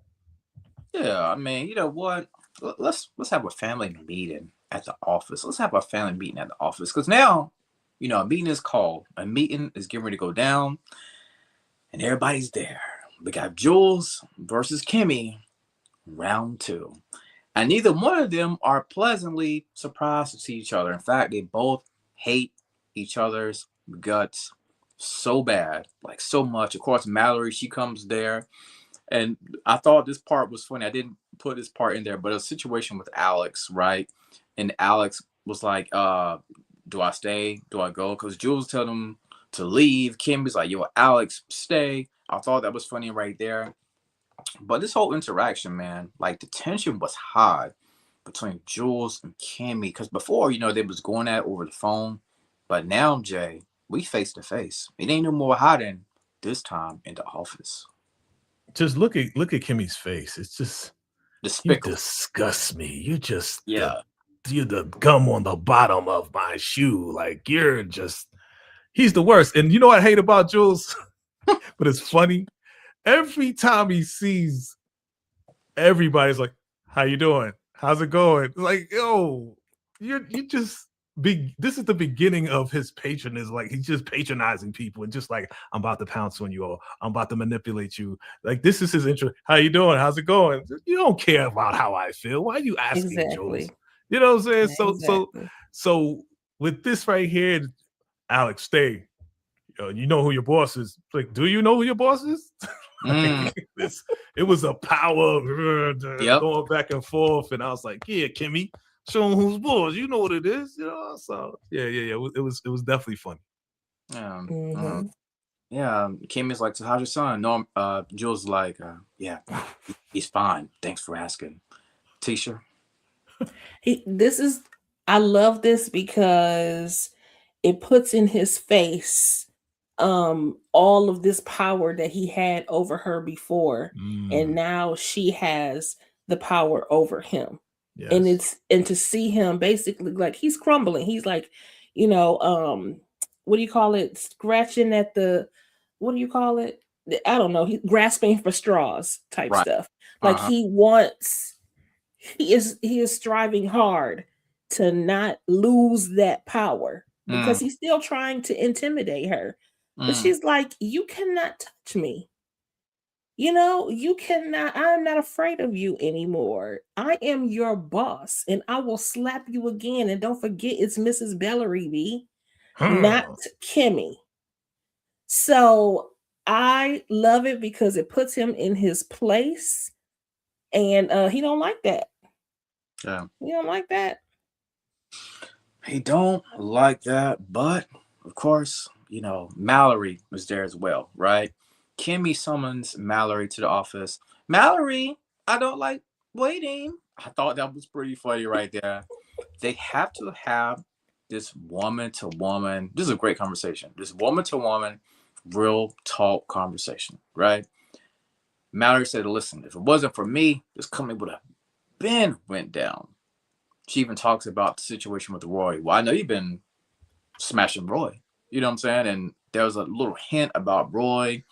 Yeah, I mean, you know what? Let's have a family meeting at the office. Let's have a family meeting at the office. Because now, you know, a meeting is called. A meeting is getting ready to go down. And everybody's there. We got Jules versus Kimmy, round 2. And neither one of them are pleasantly surprised to see each other. In fact, they both hate each other's guts so bad, like so much. Of course, Mallory, she comes there. And I thought this part was funny. I didn't put this part in there, but a situation with Alex, right? And Alex was like, do I stay? Do I go? Because Jules told him to leave. Kimmy's like, yo, Alex, stay. I thought that was funny right there. But this whole interaction, man, like the tension was high between Jules and Kimmy. Because before, you know, they was going at it over the phone. But now, Jay, we face to face. It ain't no more hiding this time in the office. Just look at Kimmy's face. It's just despicable. You disgust me. You just you're the gum on the bottom of my shoe. Like he's the worst. And you know what I hate about Jules? But it's funny. Every time he sees everybody's like, how you doing? How's it going? Like, yo, you just this is the beginning of his patronism. Like he's just patronizing people and just like, I'm about to pounce on you, or I'm about to manipulate you. Like this is his intro. How you doing? How's it going? You don't care about how I feel. Why are you asking, Jules? You know what I'm saying? So with this right here, Alex, stay. You know who your boss is. Like, do you know who your boss is? It was a power going back and forth, and I was like, yeah, Kimmy, show him who's boss. You know what it is, you know. So yeah. It was definitely funny. Yeah. Kimmy's like, so how's your son? No, Jules like, yeah, he's fine. Thanks for asking. Tisha. I love this because it puts in his face all of this power that he had over her before, and now she has the power over him. Yes. And to see him basically like he's crumbling. He's like, you know, what do you call it? Scratching at the, what do you call it? I don't know. He's grasping for straws type stuff. Like he is striving hard to not lose that power because he's still trying to intimidate her. But she's like, you cannot touch touch me. You know, you cannot, I'm not afraid of you anymore. I am your boss and I will slap you again. And don't forget, it's Mrs. Bellery, B, not Kimmy. So I love it because it puts him in his place. And he don't like that. Yeah. He don't like that. He don't like that, but of course, you know, Mallory was there as well, right? Kimmy summons Mallory to the office. Mallory, I don't like waiting. I thought that was pretty funny right there. They have to have this woman to woman. This is a great conversation. This woman to woman, real talk conversation, right? Mallory said, listen, if it wasn't for me, this company would have been went down. She even talks about the situation with Roy. Well, I know you've been smashing Roy. You know what I'm saying? And there was a little hint about Roy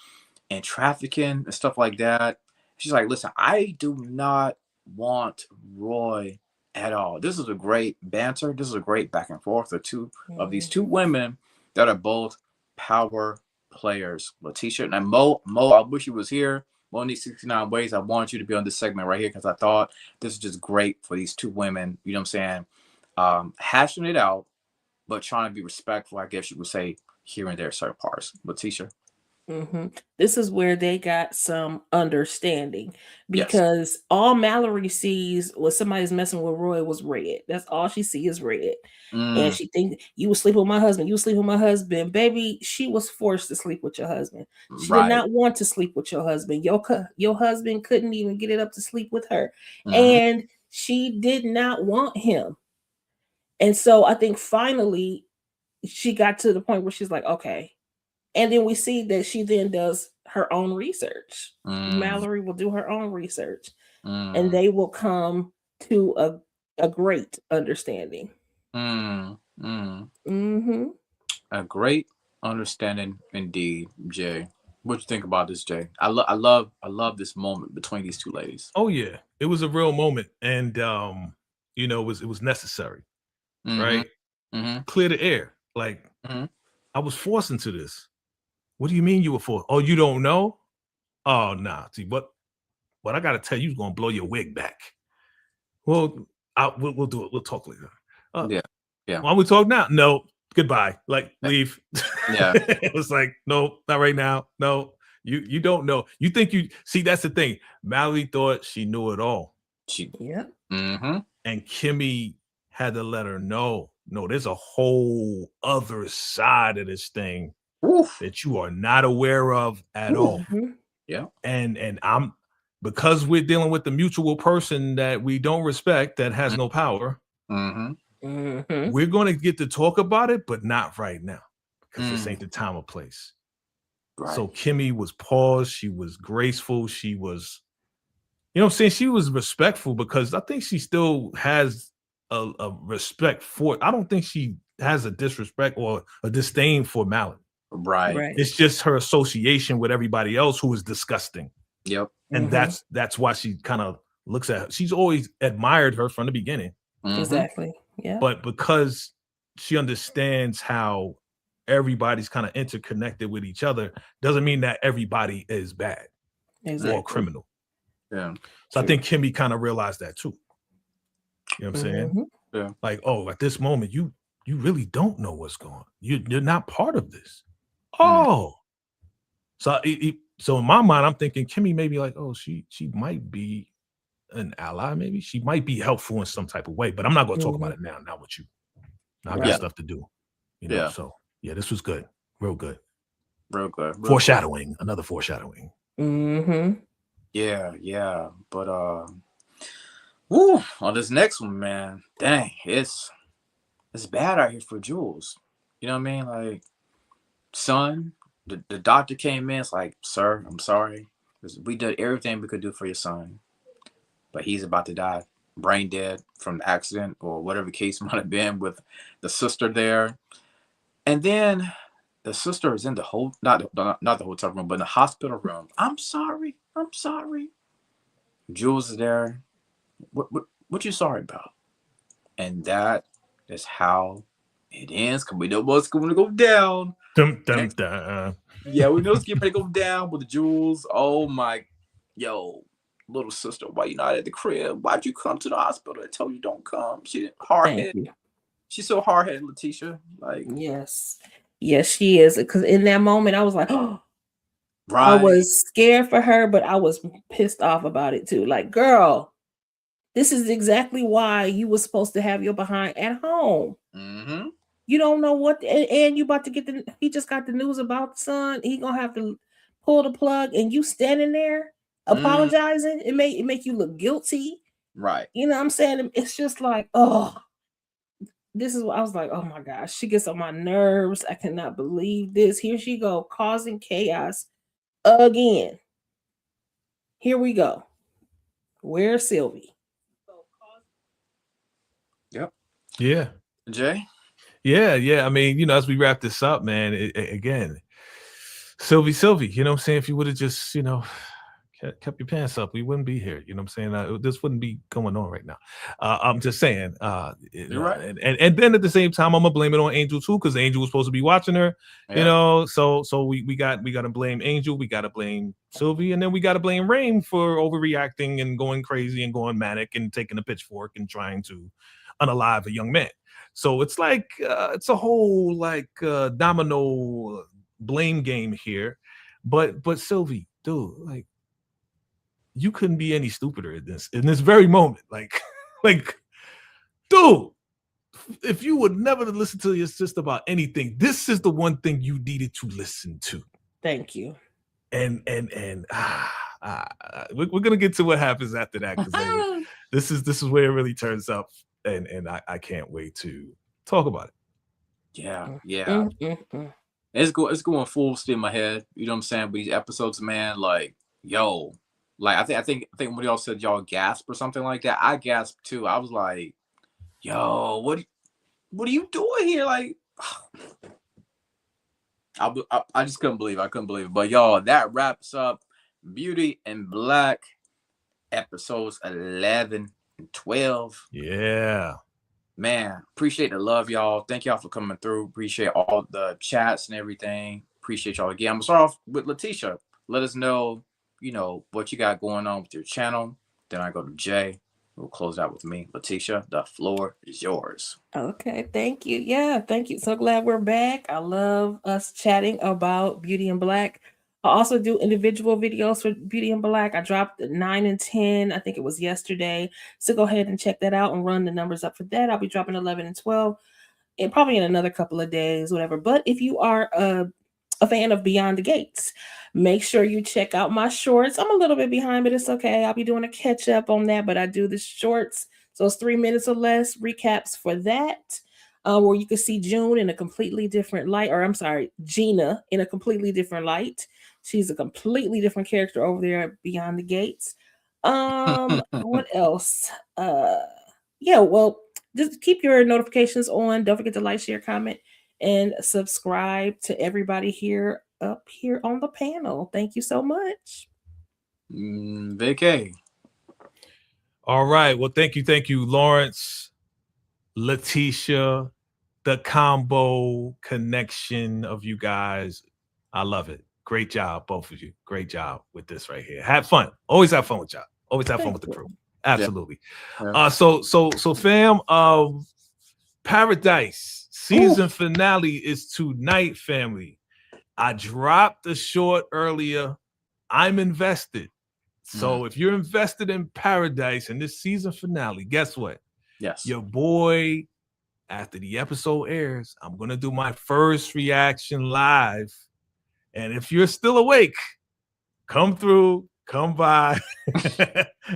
and trafficking and stuff like that. She's like, listen, I do not want Roy at all. This is a great banter. This is a great back and forth of these two women that are both power players. Letitia and Mo, I wish you was here. Monique 69 Ways. I want you to be on this segment right here because I thought this is just great for these two women. You know what I'm saying? Hashing it out, but trying to be respectful, I guess you would say, here and there, certain parts. Letitia. This is where they got some understanding because all Mallory sees was somebody's messing with Roy was red. That's all she sees is red. And she thinks you was sleeping with my husband. You was sleeping with my husband. Baby, she was forced to sleep with your husband. She did not want to sleep with your husband. Your husband couldn't even get it up to sleep with her. And she did not want him. And so I think finally she got to the point where she's like, okay. And then we see that she then does her own research. Mallory will do her own research. And they will come to a great understanding. A great understanding indeed, Jay. What you think about this, Jay? I love this moment between these two ladies. Oh yeah, it was a real moment, and you know, it was necessary, right? Clear the air. Like I was forced into this. What do you mean you were forced? Oh, you don't know? Oh, nah. See, what I gotta tell you is gonna blow your wig back. Well, we'll do it. We'll talk later. Yeah. Why don't we talk now? No, goodbye. Like, leave. Yeah. It was like, no, not right now. No, you don't know. You think you see, that's the thing. Mallory thought she knew it all. And Kimmy had to let her know. No, there's a whole other side of this thing that you are not aware of at all. Yeah. And I'm, because we're dealing with the mutual person that we don't respect, that has no power. We're going to get to talk about it, but not right now because this ain't the time or place. Right. So Kimmy was paused. She was graceful. She was, you know what I'm saying? She was respectful because I think she still has a respect for, I don't think she has a disrespect or a disdain for Mallory. Right. It's just her association with everybody else who is disgusting. Yep. And that's why she kind of looks at her. She's always admired her from the beginning. Exactly. Yeah. But because she understands how everybody's kind of interconnected with each other, doesn't mean that everybody is bad or criminal. Yeah. So I think Kimmy kind of realized that too. You know what I'm saying? Yeah. Like, oh, at this moment, you really don't know what's going on. You're not part of this. Oh. So so in my mind, I'm thinking Kimmy may be like, oh, she might be an ally, maybe. She might be helpful in some type of way, but I'm not going to talk about it now, not with you. I got stuff to do. You know, so yeah, this was good. Real good. Real good. Foreshadowing. Another foreshadowing. Yeah. But on this next one, man, dang, it's bad out here for Jules. You know what I mean? Like, son, the doctor came in. It's like, sir, I'm sorry. We did everything we could do for your son, but he's about to die, brain dead from the accident or whatever case might have been with the sister there. And then the sister is in the whole, not the hotel room, but in the hospital room. I'm sorry. Jules is there. What you sorry about? And that is how it ends. Because we know what's going to go down. Dum, dum, dum. Yeah, we know it's getting ready to go down with the jewels. Oh my, yo, little sister, why you not at the crib? Why'd you come to the hospital? I told you don't come. She hard Thank head. you. She's so hard headed, Letitia. Like, Yes. Yes, she is. Because in that moment, I was like, oh, I right. was scared for her, but I was pissed off about it too. Like, girl, this is exactly why you were supposed to have your behind at home. Mm-hmm. You don't know what, and you about to get he just got the news about the son. He gonna have to pull the plug, and you standing there apologizing. It make you look guilty. Right. You know what I'm saying? It's just like, oh, this is what I was like, oh my gosh, she gets on my nerves. I cannot believe this. Here she go, causing chaos again. Here we go. Where's Sylvie? Yep. Yeah. Jay? Yeah. I mean, you know, as we wrap this up, man, again, Sylvie, you know what I'm saying? If you would have just, you know, kept your pants up, we wouldn't be here. You know what I'm saying? This wouldn't be going on right now. I'm just saying. You're right. And then at the same time, I'm gonna blame it on Angel too, because Angel was supposed to be watching her. Yeah. You know, so we got to blame Angel, we got to blame Sylvie, and then we got to blame Rain for overreacting and going crazy and going manic and taking a pitchfork and trying to unalive a young man. So it's like it's a whole like domino blame game here. But Sylvie, dude, like, you couldn't be any stupider in this very moment. Like, dude, if you would never listen to your sister about anything, this is the one thing you needed to listen to. Thank you. And we're gonna get to what happens after that, because this is where it really turns up, and I can't wait to talk about it. Yeah. It's going full steam ahead. You know what I'm saying? But these episodes, man, like, yo. Like, I think when y'all said y'all gasp or something like that, I gasped too. I was like, yo, what are you doing here? Like, I just couldn't believe it. But y'all, that wraps up Beauty and Black episodes 11 and 12. Yeah. Man, appreciate the love, y'all. Thank y'all for coming through. Appreciate all the chats and everything. Appreciate y'all again. I'm gonna start off with Letitia. Let us know, you know, what you got going on with your channel. Then I go to Jay. We'll close out with me. Letitia, the floor is yours. Okay, thank you. Yeah, thank you. So glad we're back. I love us chatting about Beauty and Black. I also do individual videos for Beauty and Black. I dropped 9 and 10. I think it was yesterday. So go ahead and check that out and run the numbers up for that. I'll be dropping 11 and 12 and probably in another couple of days, whatever. But if you are a fan of Beyond the Gates, make sure you check out my shorts. I'm a little bit behind, but it's okay. I'll be doing a catch up on that, but I do the shorts. So it's 3 minutes or less recaps for that, where you can see June in a completely different light, or I'm sorry, Gina in a completely different light. She's a completely different character over there at Beyond the Gates. What else? Yeah, well, just keep your notifications on. Don't forget to like, share, comment, and subscribe to everybody here up here on the panel. Thank you so much. Vicky. All right. Well, thank you, Lawrence, Letitia, the combo connection of you guys. I love it. Great job, both of you. Great job with this right here. Have fun. Always have fun with y'all. Always have fun with the crew. Absolutely. Yeah. So fam, Paradise season finale is tonight, family. I dropped the short earlier. I'm invested. So if you're invested in Paradise and this season finale, guess what? Yes. Your boy, after the episode airs, I'm going to do my first reaction live. And if you're still awake, come through, come by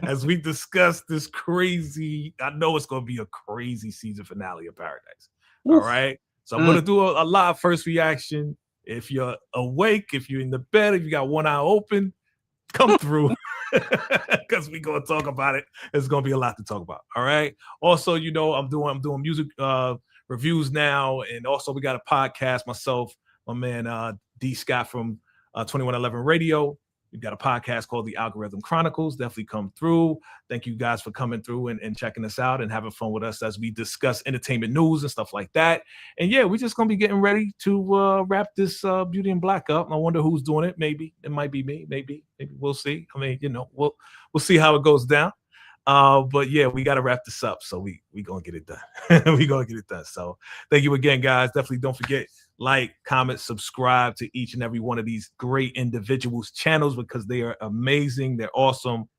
as we discuss this crazy, I know it's going to be a crazy season finale of Paradise. Oof. All right. So I'm going to do a live first reaction. If you're awake, if you're in the bed, if you got one eye open, come through because we're going to talk about it. It's going to be a lot to talk about. All right. Also, you know, I'm doing music reviews now. And also we got a podcast, myself, my man, D Scott from 2111 Radio. We've got a podcast called The Algorithm Chronicles. Definitely come through. Thank you guys for coming through and checking us out and having fun with us as we discuss entertainment news and stuff like that. And yeah, we're just going to be getting ready to wrap this Beauty in Black up. I wonder who's doing it. Maybe it might be me. Maybe we'll see. I mean, we'll see how it goes down. But yeah, we got to wrap this up. So we going to get it done. We going to get it done. So thank you again, guys. Definitely don't forget, like, comment, subscribe to each and every one of these great individuals' channels because they are amazing. They're awesome.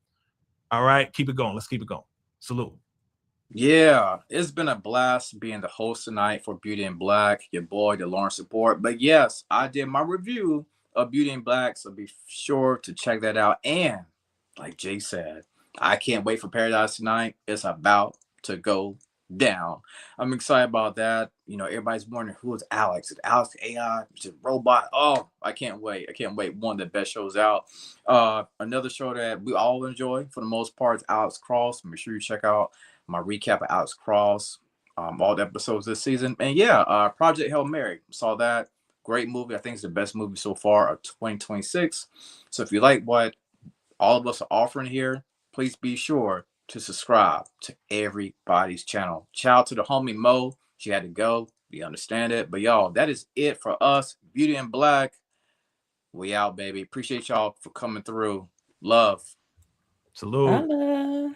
All right, keep it going. Let's keep it going. Salute. Yeah, it's been a blast being the host tonight for Beauty in Black, your boy, the Lawrence Support. But yes, I did my review of Beauty in Black, so be sure to check that out. And like Jay said, I can't wait for Paradise tonight. It's about to go down. I'm excited about that. Everybody's wondering who is Alex. Is Alex AI? Is it robot? Oh, I can't wait. I can't wait. One of the best shows out. Another show that we all enjoy for the most part is Alex Cross. Make sure you check out my recap of Alex Cross, all the episodes this season. And yeah, Project Hail Mary. Saw that. Great movie. I think it's the best movie so far of 2026. So if you like what all of us are offering here, please be sure to subscribe to everybody's channel. Shout out to the homie Mo. She had to go. We understand it. But y'all, that is it for us. Beauty in Black. We out, baby. Appreciate y'all for coming through. Love. Salute. Holla.